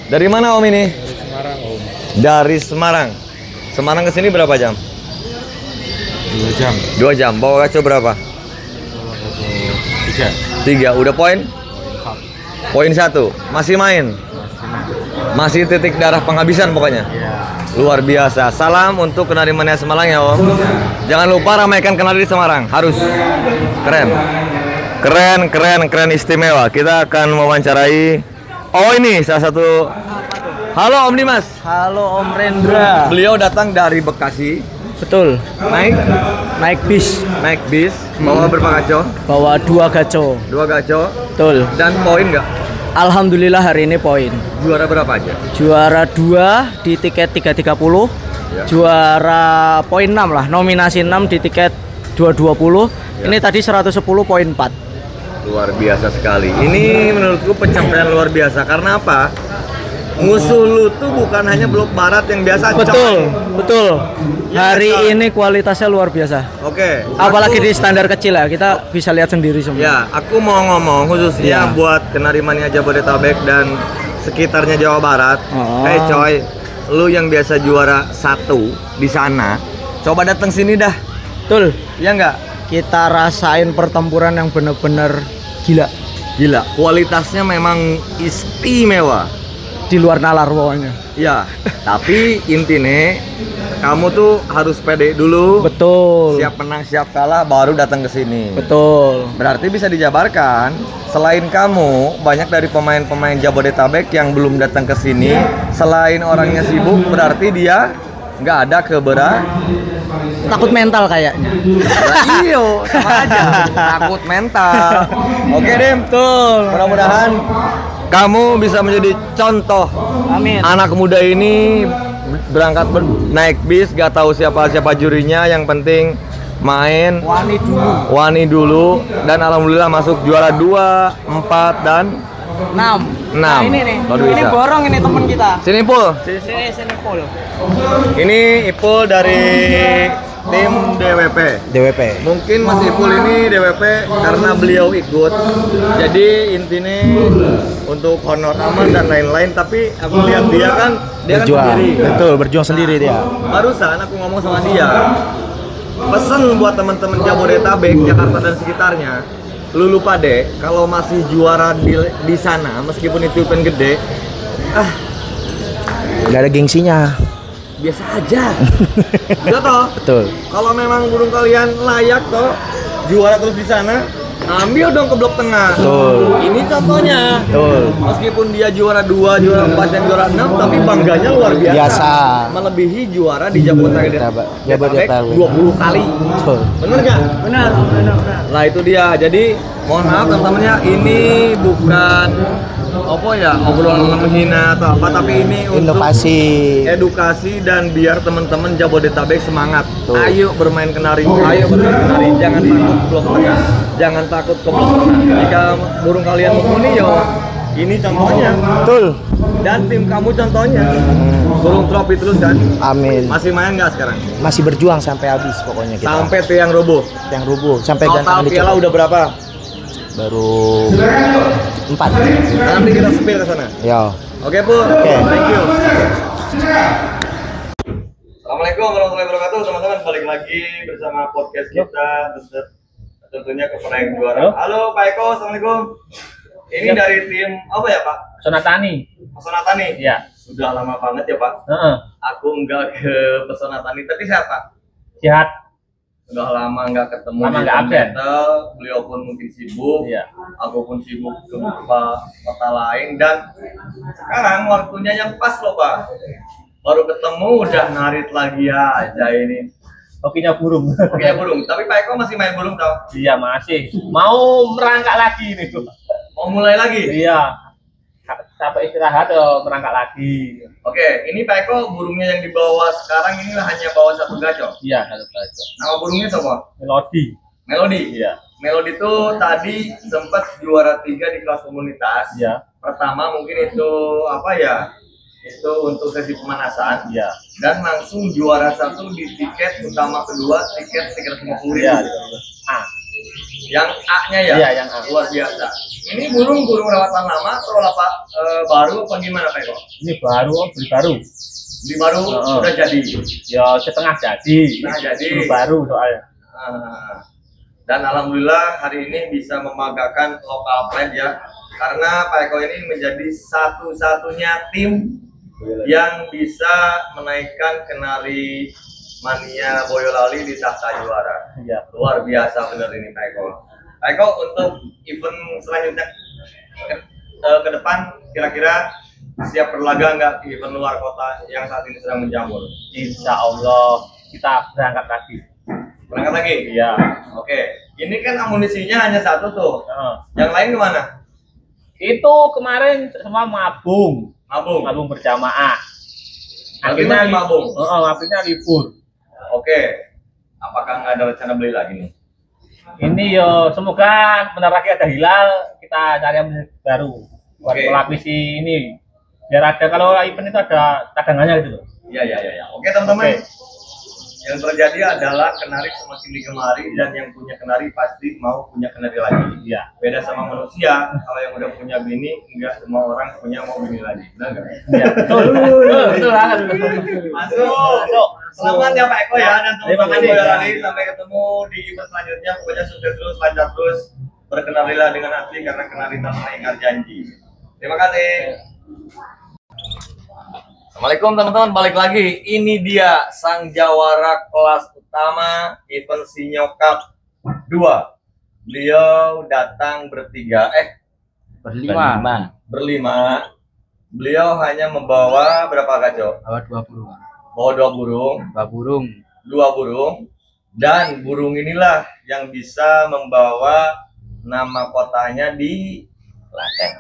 Dari mana Om ini? Dari Semarang Om. Dari Semarang. Semarang ke sini berapa jam? 2 jam. 2 jam. Bawa gaco berapa? 3. Udah poin? Poin 1. Masih main? Masih titik darah penghabisan pokoknya. Luar biasa. Salam untuk Kenari Mania Semarang ya Om. Jangan lupa ramaikan Kenari di Semarang. Harus. Keren. Keren, keren, keren, istimewa. Kita akan mewawancarai. Oh ini salah satu. Halo Om Dimas. Halo Om Rendra. Beliau datang dari Bekasi. Betul. Naik bis. Naik bis. Bawa berapa gaco? Bawa 2 gaco. 2 gaco. Betul. Dan poin nggak? Alhamdulillah hari ini poin. Juara berapa aja? Juara 2 di tiket 330. Ya. Juara poin 6 lah. Nominasi 6 di tiket 220. Ya. Ini tadi 110 poin 4. Luar biasa sekali. Ini menurutku pencapaian luar biasa. Karena apa? Musuh lu tuh bukan hanya Blok Barat yang biasa. Betul, betul. Hari ini kualitasnya luar biasa. Oke. Apalagi di standar kecil ya, kita bisa lihat sendiri semua. Ya, aku mau ngomong khususnya buat Kenari Mania Jabodetabek dan sekitarnya Jawa Barat. Hey coy, lu yang biasa juara 1 di sana, coba datang sini dah. Betul. Ya enggak? Kita rasain pertempuran yang benar-benar gila. Gila. Kualitasnya memang istimewa. Di luar nalar pokoknya. Ya, tapi intinya kamu tuh harus pede dulu. Betul. Siap menang, siap kalah, baru datang ke sini. Betul. Berarti bisa dijabarkan, selain kamu, banyak dari pemain-pemain Jabodetabek yang belum datang ke sini. Selain orangnya sibuk, berarti dia nggak ada takut mental kayaknya. Nah, iyo, sama aja. Takut mental. Oke, Dim. Betul. Mudah-mudahan kamu bisa menjadi contoh. Amin. Anak muda ini berangkat naik bis, gak tahu siapa jurinya, yang penting main. Wani dulu. Dan alhamdulillah masuk juara 2, 4 dan 6. Nah, ini nih. Baru ini bisa. borong ini teman kita. Sini Pul. Sini Pul. Ini Ipul dari tim DWP. DWP. Mungkin Mas Ipul ini DWP karena beliau ikut. Jadi intinya untuk honor aman dan lain-lain. Tapi aku lihat dia kan Berjuang. sendiri. Betul, berjuang sendiri dia. Barusan aku ngomong sama dia. Pesen buat teman-teman Jabodetabek, Jakarta dan sekitarnya. Lu lupa deh, kalau masih juara di sana, meskipun itu event gede, Nggak ada gengsinya. biasa aja. Udah toh. Betul. Kalau memang burung kalian layak toh juara terus di sana, ambil dong ke blok tengah. Betul. Ini contohnya. Betul. Meskipun dia juara 2, juara 4 dan juara 6, tapi bangganya luar biasa. Biasa. Melebihi juara di Jabodetabek 20 kali. Betul. Bener nggak? Benar. Lah itu dia. Jadi mohon maaf teman-temannya, ini bukan apa ya obrolan menghina atau apa, tapi ini untuk edukasi dan biar teman-teman Jabodetabek semangat. Ayo bermain kenari, jangan takut blok tengah, jangan takut ke blok tengah. Jika burung kalian mumpuni ya ini contohnya. Betul. Dan tim kamu contohnya. Burung trofi terus kan? Amin. Masih main nggak sekarang? Masih berjuang sampai habis pokoknya kita. Sampai tiang roboh. Tiang roboh sampai total gantangan piala udah berapa? Baru 4. Nanti kita spill ke sana. Ya. Oke, Bu. Oke. Thank you. Assalamualaikum warahmatullahi wabarakatuh, teman-teman. Balik lagi bersama podcast kita, tentunya ke Prank Juara. Halo, Pak Eko. Assalamualaikum. Ini dari tim apa ya, Pak? Sonatani. Pesona Tani. Ya. Sudah lama banget ya, Pak. Aku enggak ke Pesona Tani, tapi sehat, Pak. Sehat. Udah lama nggak ketemu. Lama di nggak update. Battle, beliau pun mungkin sibuk. Iya. Aku pun sibuk ke beberapa kota lain, dan sekarang waktunya yang pas loh, Pak. Baru ketemu udah narit lagi aja ini. Hokinya burung. Hokinya burung. Tapi Pak Eko masih main burung tau? Iya masih. Mau merangkak lagi nih. Mau mulai lagi? Iya. Sampai istirahat merangkak lagi. Oke, ini Pak Eko burungnya yang dibawa sekarang ini hanya bawa satu gacor. Iya, satu gacor. Nama burungnya siapa? Melodi. Melodi. Iya. Melodi itu tadi sempat juara 3 di kelas komunitas. Iya. Pertama mungkin itu apa ya? Itu untuk sesi pemanasan. Iya. Dan langsung juara 1 di tiket utama kedua, tiket 350.000. Iya. A. Yang A-nya ya? Iya, yang A. Luar biasa. Ini burung rawatan lama atau baru apa gimana Pak Eko? Ini baru, beli baru. Beli baru udah jadi? Ya setengah jadi. Setengah jadi. Beli baru soalnya. Dan alhamdulillah hari ini bisa membanggakan lokal pride ya. Karena Pak Eko ini menjadi satu-satunya tim yang bisa menaikkan kenari mania Boyolali di tahta juara. Iya. Luar biasa bener ini Pak Eko. Pak Eko, untuk event selanjutnya ke depan kira-kira siap berlaga nggak di event luar kota yang saat ini sedang menjamur? Insya Allah kita berangkat lagi. Berangkat lagi? Iya. Oke. Ini kan amunisinya hanya satu tuh. Yang lain kemana? Itu kemarin semua mabung. Mabung berjamaah. Akhirnya mabung. Akhirnya libur. Oke. Apakah nggak ada rencana beli lagi nih? Ini yo semoga bentar lagi ada hilal, kita cari yang baru buat melapisi ini. Biar ada, kalau event itu ada cadangannya gitu loh. Iya. Oke teman-teman. Yang terjadi adalah kenari semakin digemari, dan yang punya kenari pasti mau punya kenari lagi. Iya. Beda sama manusia, kalau yang udah punya bini, enggak semua orang punya mau bini lagi. Benar nggak? Iya. Betul banget. Masuk. Selamat ya Pak Eko ya, dan Terima teman-teman kasih. Boyolali. Sampai ketemu di event selanjutnya. Pokoknya sukses terus, lancar terus. Berkenarilah dengan hati, karena kenari tak meninggal janji. Terima kasih. Assalamualaikum teman-teman, balik lagi. Ini dia sang jawara kelas utama event Sinyo Cup 2. Beliau datang bertiga, berlima. Beliau hanya membawa berapa gajo? Bawa 2 burung. Bawa 2 burung. 2 burung. Dan burung inilah yang bisa membawa nama kotanya di Klaten.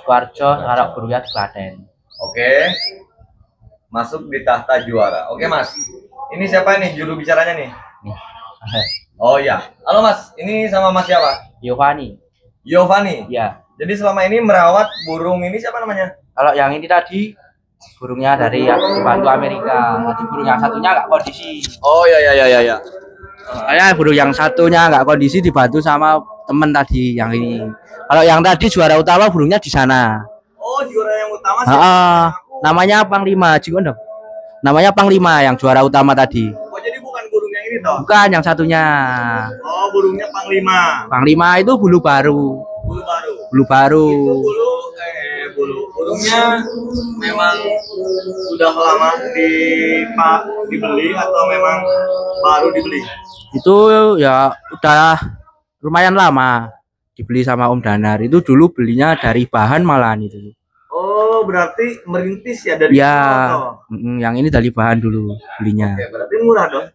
Sukoharjo, Narok Bruyat, Klaten. Oke. Masuk di tahta juara. Oke Mas, ini siapa nih juru bicaranya nih? Oh ya, halo Mas, ini sama Mas siapa? Giovanni. Giovanni? Ya. Jadi selama ini merawat burung ini siapa namanya? Kalau yang ini tadi Burungnya dari dibantu Amerika. Nanti burung yang satunya nggak kondisi. Oh ya. Kayak burung yang satunya nggak kondisi dibantu sama temen tadi yang ini. Kalau yang tadi juara utama burungnya di sana. Oh, juara yang utama sih. Namanya Panglima, Jingon dong. Namanya Panglima yang juara utama tadi. Oh, jadi bukan burung yang ini toh? Bukan yang satunya. Oh, burungnya Panglima. Panglima itu bulu baru. Bulu baru. Bulu baru. Itu burungnya memang sudah lama dibeli atau memang baru dibeli? Itu ya udah lumayan lama dibeli sama Om Danar. Itu dulu belinya dari bahan malahan itu. Oh, berarti merintis ya dari yang ini dari bahan dulu belinya. Oke, berarti murah dong.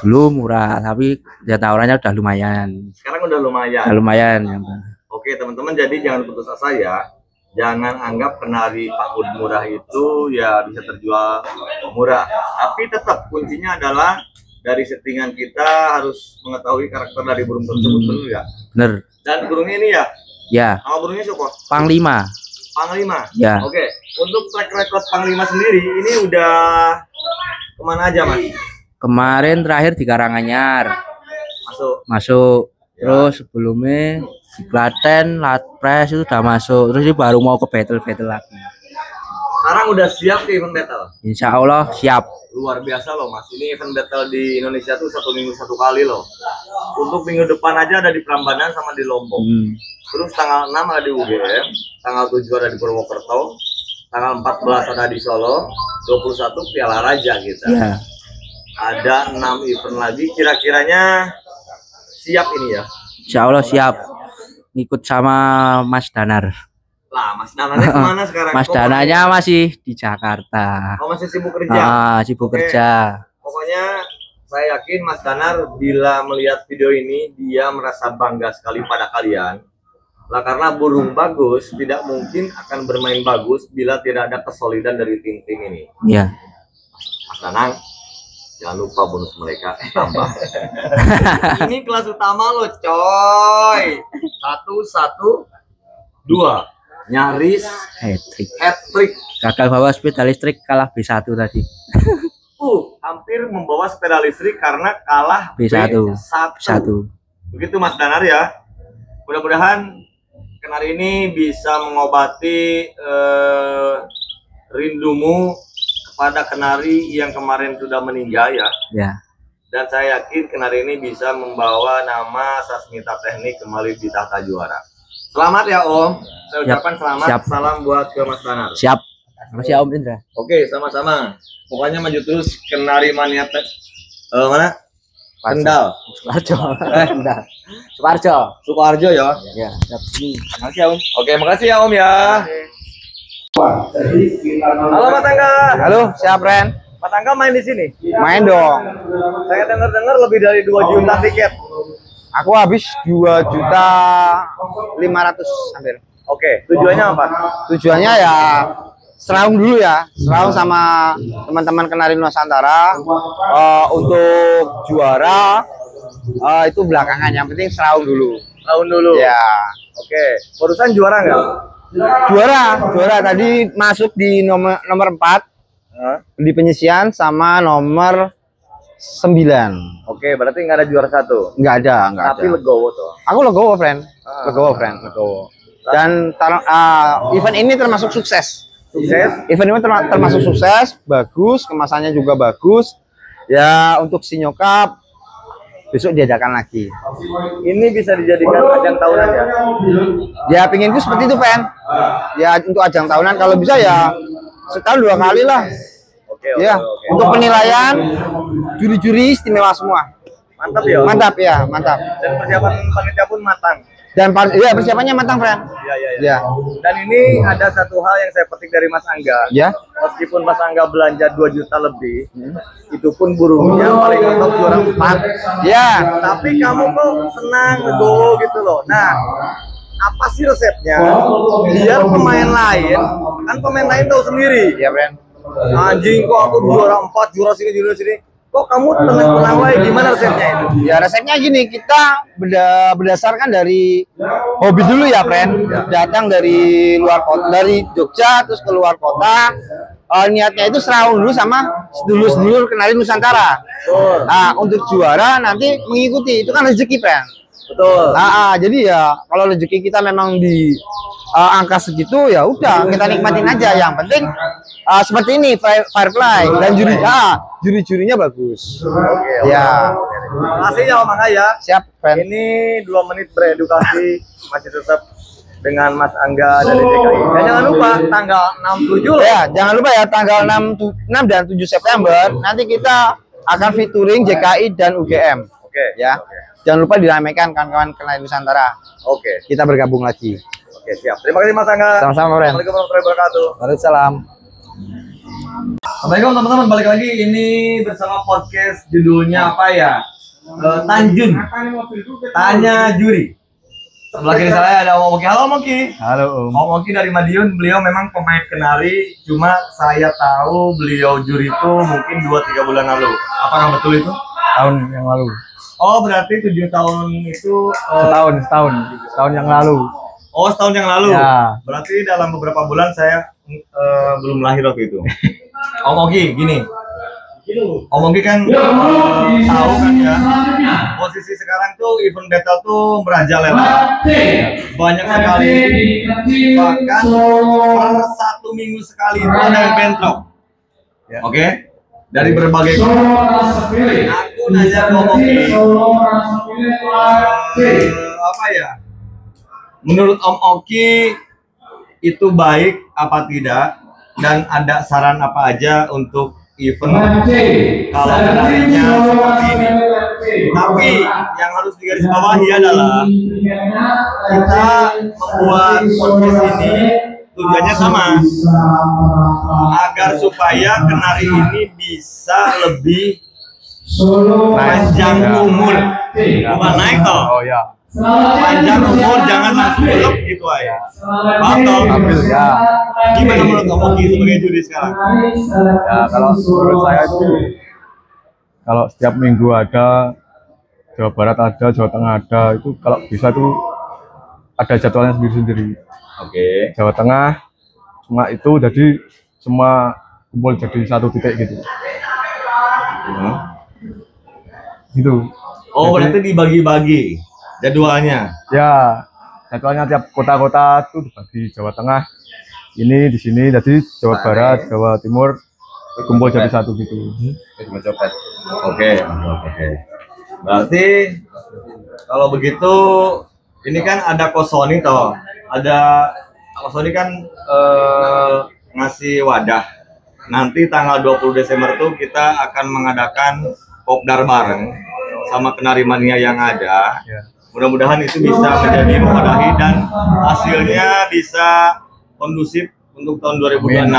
Dulu murah, tapi ya tawarannya udah lumayan. Sekarang udah lumayan. Udah lumayan ya. Oke, teman-teman, jadi jangan putus asa ya. Jangan anggap kenari pakut murah itu ya bisa terjual murah. Tapi tetap kuncinya adalah dari settingan kita harus mengetahui karakter dari burung tersebut, benar ya? Bener. Dan burungnya ini ya? Ya. Nama burungnya siapa? Panglima. Panglima. Ya. Oke. Untuk track record Panglima sendiri ini udah kemana aja, Mas? Kemarin terakhir di Karanganyar. Masuk. Ya. Terus sebelumnya di Klaten, Latpres itu udah masuk. Terus ini baru mau ke battle lagi. Sekarang udah siap ke event battle? Insya Allah siap. Luar biasa loh, Mas. Ini event battle di Indonesia tuh 1 minggu 1 kali loh. Untuk minggu depan aja ada di Prambanan sama di Lombok. Terus tanggal 6 ada di UGM, tanggal 7 ada di Purwokerto, tanggal 14 ada di Solo, 21 Piala Raja kita. Ya. Ada 6 event lagi. Kira-kiranya siap ini ya? Insya Allah siap. Ikut sama Mas Danar. Lah, Mas Danarnya kemana sekarang? Mas Danarnya masih di Jakarta. Oh, masih sibuk kerja? Sibuk kerja. Pokoknya saya yakin Mas Danar bila melihat video ini, dia merasa bangga sekali pada kalian. Lah, karena burung bagus tidak mungkin akan bermain bagus bila tidak ada kesolidan dari tim-tim ini. Iya. Mas Danang, jangan lupa bonus mereka tambah. Ini kelas utama loh, coy. 1, 2. Nyaris hat-trick. Gagal bawa sepeda listrik, kalah B1 tadi. Hampir membawa sepeda listrik karena kalah B1. Begitu Mas Danar ya. Mudah-mudahan kenari ini bisa mengobati rindumu kepada kenari yang kemarin sudah meninggal ya. Ya. Dan saya yakin kenari ini bisa membawa nama Sasmita Teknik kembali di tahta juara. Selamat ya Om. Saya ucapkan selamat. Siap. Salam buat ke Mas Danar. Siap. Makasih Om Indra. Oke, sama-sama. Pokoknya maju terus kenari mania mana? Kendal. Sukoharjo. Kendal. Sukoharjo ya. Ya, siap. Makasih ya Om. Oke, makasih ya Om ya. Halo Mas Angga. Halo, siap Ren? Mas Angga main di sini? Main dong. Saya dengar-dengar lebih dari 2 juta tiket. Aku habis 2.500.000 hampir. Oke, tujuannya apa? Tujuannya ya seraung dulu ya, seraung sama teman-teman Kenari Nusantara untuk juara itu belakangan, yang penting seraung dulu. Seraung dulu. Ya. Oke, barusan juara nggak? Juara tadi masuk di nomor 4 di penyisian sama nomor 9. Oke, berarti nggak ada juara 1? Nggak ada. Tapi legowo tuh. Aku legowo, friend. Legowo. Dan event ini termasuk sukses. Event ini termasuk sukses, bagus, kemasannya juga bagus. Ya, untuk Sinyo Cup besok diadakan lagi. Ini bisa dijadikan ajang tahunan ya? Ya, pinginku seperti itu, Pen. Ya, untuk ajang tahunan kalau bisa ya setahun 2 kali lah. Oke. Untuk penilaian juri-juri istimewa semua. Mantap ya? Mantap. Dan persiapan panitia pun matang. Dan persiapannya matang, friend. Iya. Dan ini ada satu hal yang saya petik dari Mas Angga. Ya. Meskipun Mas Angga belanja 2 juta lebih, itu pun burungnya paling mentok juara 4. Ya. Tapi kamu kok senang legowo gitu loh. Nah, apa sih resepnya biar pemain lain, kan pemain lain tahu sendiri. Iya, friend. Anjing kok aku juara 4, juara sini. Kok Kok kamu tenang-tenang gimana resepnya itu? Ya resepnya gini, kita berdasarkan dari hobi dulu ya, friend. Datang dari luar kota, dari Jogja terus ke luar kota. Niatnya itu serawung dulu sama sedulur-sedulur kenali Nusantara. Nah, untuk juara nanti mengikuti, itu kan rezeki, friend. Betul. Jadi ya kalau rezeki kita memang di angka segitu ya udah kita nikmatin aja. Yang penting seperti ini Firefly dan juri-jurinya bagus. Oke. Ya. Makasih ya Om Angga ya. Siap, friend. Ini 2 menit beredukasi masih tetap dengan Mas Angga dari DKI. Dan jangan lupa tanggal 6-7 ya, jangan lupa ya tanggal 6 dan 7 September nanti kita akan featuring JKI dan UGM. Oke. Ya. Jangan lupa diramaikan kawan-kawan Kenali Nusantara. Oke. Kita bergabung lagi. Oke, siap. Terima kasih Mas Angga. Sama-sama, friend. Assalamualaikum warahmatullahi wabarakatuh. Waalaikumsalam. Assalamualaikum teman-teman, balik lagi ini bersama podcast judulnya apa ya? Tanjun. Tanya juri. Sebelah kiri saya ada Om Oki. Halo Om Oki. Halo Om. Om Oki dari Madiun, beliau memang pemain kenari, cuma saya tahu beliau juri itu mungkin 2-3 bulan lalu. Apakah betul itu? Tahun yang lalu. Oh, berarti 7 tahun itu Setahun yang lalu. Oh, setahun yang lalu. Ya. Berarti dalam beberapa bulan saya belum lahir waktu itu. Om Oki, gini. Om Oki kan tahu kan ya, posisi sekarang tuh event battle tuh merajalela. Banyak sekali, bahkan per 1 minggu sekali itu ada yang bentrok. Oke? Dari berbagai aku nanya ke Om Oki, apa ya? Menurut Om Oki itu baik apa tidak, dan ada saran apa aja untuk event kalau kenarinya seperti ini. Tapi yang harus digarisbawahi adalah kita membuat podcast ini tujuannya sama, agar supaya kenari ini bisa lebih panjang umur, bukan naik toh. Oh ya. Panjang umur, jangan langsung belok gitu aja. Atau gimana menurut Om Oki sebagai juri sekarang? Ya kalau menurut saya itu kalau setiap minggu ada, Jawa Barat ada, Jawa Tengah ada, itu kalau bisa tuh ada jadwalnya sendiri-sendiri. Oke. Jawa Tengah cuma itu jadi semua kumpul jadi satu titik gitu. Gitu. Oh, berarti dibagi-bagi jadwalnya. Ya, jadwalnya tiap kota-kota tuh dibagi. Jawa Tengah ini di sini, jadi Jawa Barat, Jawa Timur kumpul jadi satu gitu. Oke. Berarti kalau begitu ini kan ada Kosoni toh. Ada Kosoni kan ngasih wadah. Nanti tanggal 20 Desember tuh kita akan mengadakan kopdar bareng sama Kenari Mania yang ada. Mudah-mudahan itu bisa menjadi mewadahi dan hasilnya bisa kondusif untuk tahun 2026.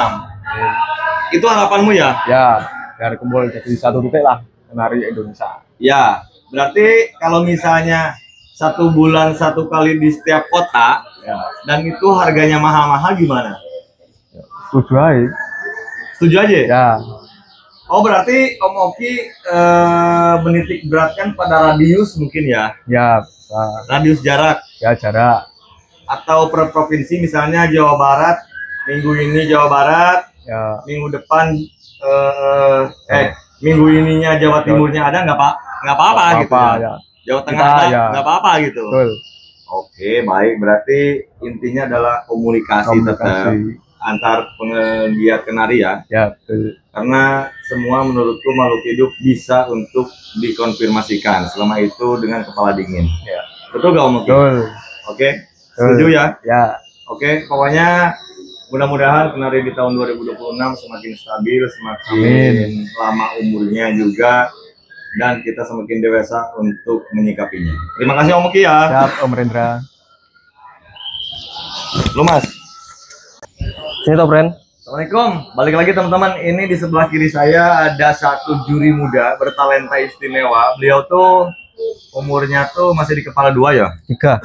Itu harapanmu ya? Ya, biar kumpul jadi satu titik lah Kenari Indonesia. Ya, berarti kalau misalnya 1 bulan 1 kali di setiap kota, dan itu harganya mahal-mahal gimana? Setuju aja. Setuju aja? Ya. Oh, berarti Om Oki menitik beratkan pada radius mungkin ya? Ya, radius jarak. Ya, jarak. Atau per provinsi, misalnya Jawa Barat, minggu ini Jawa Barat, ya. Minggu depan minggu ininya Jawa Timurnya ada, nggak apa-apa gitu ya. Jawa Tengah ada, nggak apa-apa gitu. Betul. Oke, baik. Berarti intinya adalah komunikasi. Tetap antar penggiat kenari ya. Ya, betul. Karena semua menurutku makhluk hidup bisa untuk dikonfirmasikan selama itu dengan kepala dingin. Ya. Betul gak Om Oki? Betul. Oke, setuju ya? Ya. Oke, pokoknya mudah-mudahan kenari di tahun 2026 semakin stabil, semakin lama umurnya juga, dan kita semakin dewasa untuk menyikapinya. Terima kasih Om Oki ya. Siap Om Rendra. Lu Mas. Sini toh, Bren. Assalamualaikum. Balik lagi teman-teman. Ini di sebelah kiri saya ada satu juri muda bertalenta istimewa. Beliau tuh umurnya tuh masih di kepala 2 ya? 3.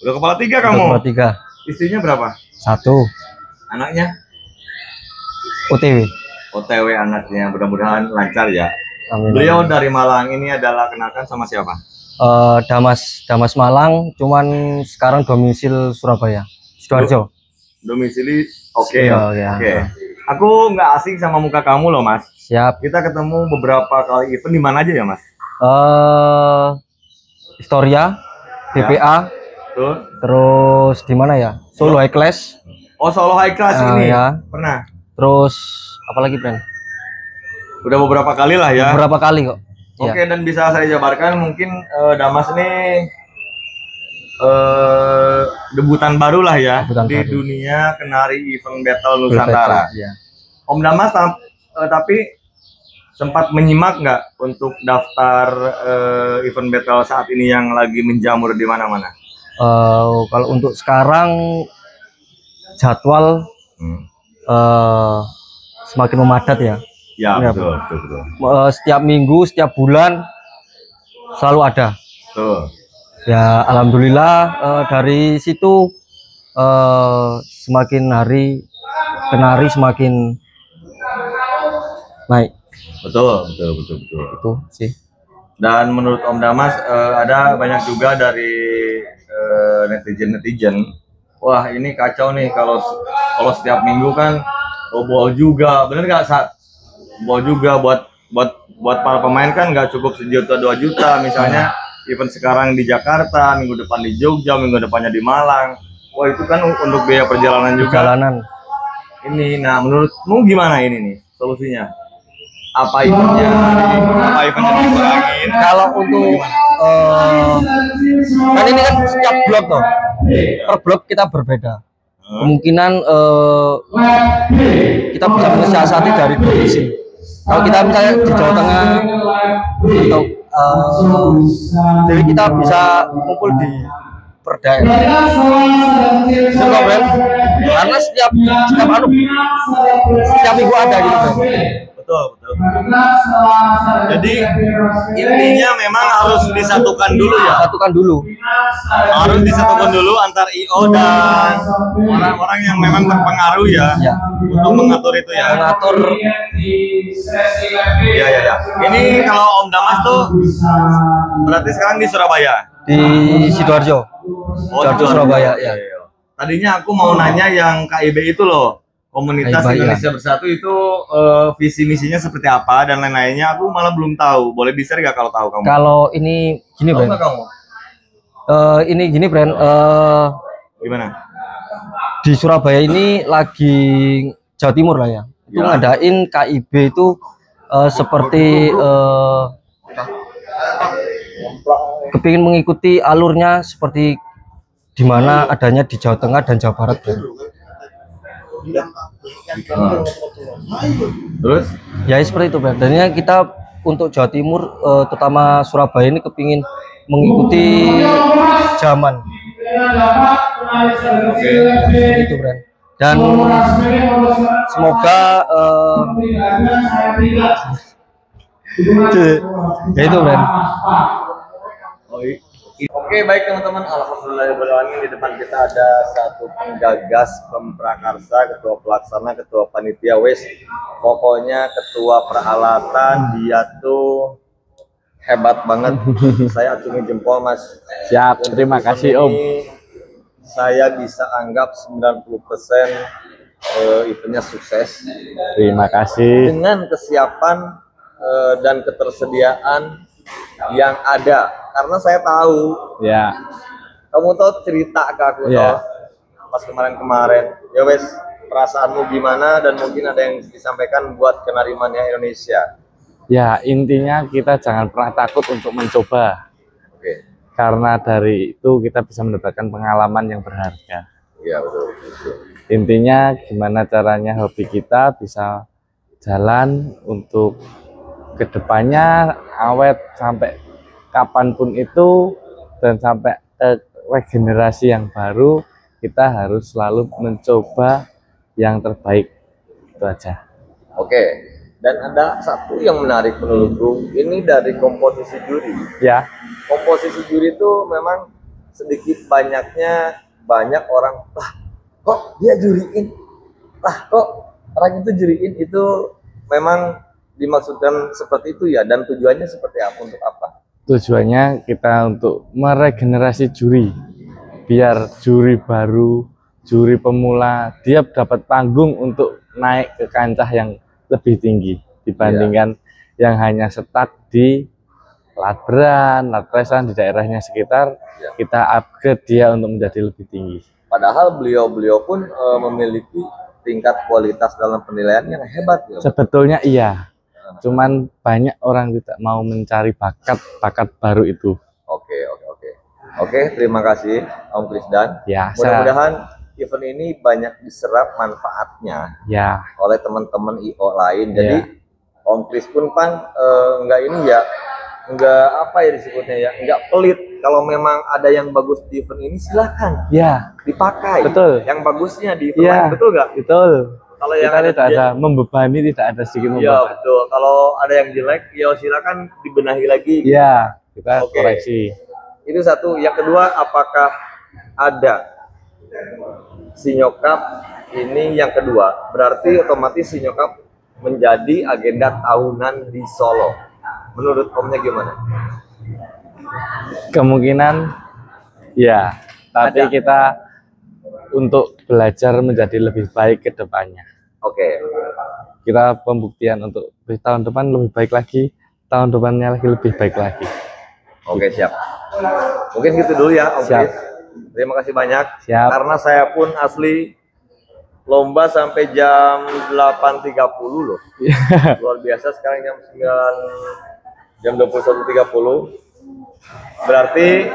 Udah kepala 3 kamu? Kepala 3. Istrinya berapa? 1. Anaknya? OTW. OTW anaknya. Mudah-mudahan lancar ya. Amin. Beliau dari Malang, ini adalah kenalkan sama siapa? Damas Malang, cuman sekarang domisil Surabaya, Sidoarjo. Domisili, oke. Iya, Oke. Aku nggak asing sama muka kamu loh, Mas. Siap. Kita ketemu beberapa kali event di mana aja ya, Mas? Historia, BPA, terus di mana ya? Solo High Class. Oh, Solo High Class ini. Ya. Pernah. Terus apalagi brand? Udah beberapa kali lah ya. Beberapa kali kok. Oke, dan bisa saya jabarkan mungkin Damas nih debutan baru lah ya di dunia kenari event battle Nusantara. Ya. Om Damas tapi sempat menyimak nggak untuk daftar event battle saat ini yang lagi menjamur di mana-mana? Kalau untuk sekarang jadwal semakin memadat ya. Ya, Ya, betul. setiap minggu, setiap bulan selalu ada. Betul. Ya, alhamdulillah dari situ semakin hari kenari semakin naik. Betul. Itu sih. Dan menurut Om Damas ada banyak juga dari netizen. Wah, ini kacau nih kalau setiap minggu kan bol juga, bener nggak Sat? Bol juga buat para pemain kan nggak cukup 1 juta 2 juta, misalnya event sekarang di Jakarta, minggu depan di Jogja, minggu depannya di Malang. Wah, itu kan untuk biaya perjalanan juga. Ini, nah menurutmu gimana ini nih solusinya? Apa eventnya? Apa eventnya dikurangin? Kalau untuk kan ini kan setiap blok toh, per blok kita berbeda. Kemungkinan kita bisa mensiasati dari kondisi. Kalau kita misalnya di Jawa Tengah atau jadi kita bisa kumpul di per daerah. Karena setiap minggu ada gitu kan. Betul. Jadi intinya memang harus disatukan dulu ya. Harus disatukan dulu antar IO dan orang-orang yang memang berpengaruh ya. Untuk mengatur itu ya. Ya. Ini kalau Om Damas tuh berarti sekarang di Surabaya. Di Sidoarjo. Sidoarjo Surabaya ya. Tadinya aku mau nanya yang KIB itu loh. Komunitas Indonesia Bersatu itu visi misinya seperti apa dan lain-lainnya aku malah belum tahu. Boleh di-share gak kalau tahu kamu? Kalau ini gini Bren. Ini gini Bren. Gimana? Di Surabaya ini lagi Jawa Timur lah ya. Itu ngadain KIB itu seperti kepingin mengikuti alurnya seperti di mana adanya di Jawa Tengah dan Jawa Barat Bren. Terus? Ya seperti itu Bang. Dan kita untuk Jawa Timur, terutama Surabaya ini kepingin mengikuti zaman. Itu Bang. Dan semoga ya itu Bang. Oke, baik teman-teman, alhamdulillah di depan kita ada satu penggagas, pemprakarsa, ketua pelaksana, ketua panitia wes. Pokoknya ketua peralatan, dia tuh hebat banget. Saya acungi jempol Mas. Siap, terima kasih Om. Saya bisa anggap 90% eventnya sukses. Terima kasih. Dengan kesiapan dan ketersediaan yang ada. Karena saya tahu, ya, kamu tahu cerita ke aku toh, pas kemarin. Ya wes, perasaanmu gimana dan mungkin ada yang disampaikan buat kenarimannya Indonesia. Ya, intinya kita jangan pernah takut untuk mencoba. Karena dari itu kita bisa mendapatkan pengalaman yang berharga. Iya betul. Intinya gimana caranya hobi kita bisa jalan untuk kedepannya awet sampai kapanpun itu, dan sampai regenerasi yang baru kita harus selalu mencoba yang terbaik. Itu aja. Oke, dan ada satu yang menarik menurutku, ini dari komposisi juri. Ya. Komposisi juri itu memang sedikit banyaknya banyak orang, kok dia juriin, kok orang itu juriin, itu memang dimaksudkan seperti itu ya, dan tujuannya seperti apa, untuk apa? Tujuannya kita untuk meregenerasi juri, biar juri baru, juri pemula, dia dapat panggung untuk naik ke kancah yang lebih tinggi dibandingkan yang hanya setat di latberan, latresan di daerahnya sekitar. Kita upgrade dia untuk menjadi lebih tinggi. Padahal beliau-beliau pun memiliki tingkat kualitas dalam penilaian yang hebat ya. Sebetulnya iya, cuman banyak orang tidak mau mencari bakat baru itu. Oke, terima kasih Om Krisdan. Ya, mudah-mudahan event ini banyak diserap manfaatnya ya oleh teman-teman IO lain. Jadi Om Kris pun enggak ini ya, enggak apa ya disebutnya ya, enggak pelit. Kalau memang ada yang bagus di event ini silakan dipakai. Betul. Yang bagusnya di event lain, betul nggak? Betul. Kalau kita yang tidak ada membebani, tidak ada sedikit membebani. Iya betul. Kalau ada yang jelek, ya silakan dibenahi lagi. Iya, kita koreksi. Itu satu. Yang kedua, apakah ada Sinyokap ini yang kedua? Berarti otomatis Sinyokap menjadi agenda tahunan di Solo. Menurut Omnya gimana? Kemungkinan ya, tapi kita untuk belajar menjadi lebih baik ke depannya. Kita pembuktian untuk tahun depan lebih baik lagi, tahun depannya lagi lebih baik lagi. Oke, siap. Mungkin gitu dulu ya, Om Kris. Terima kasih banyak. Siap. Karena saya pun asli lomba sampai jam 8.30 loh. Luar biasa. Sekarang jam 9, jam 21.30. Berarti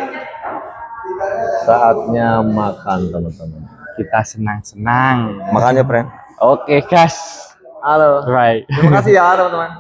saatnya makan, teman-teman. Kita senang-senang. Makannya, friend. Oke, guys. Halo. Right. Terima kasih ya, teman-teman.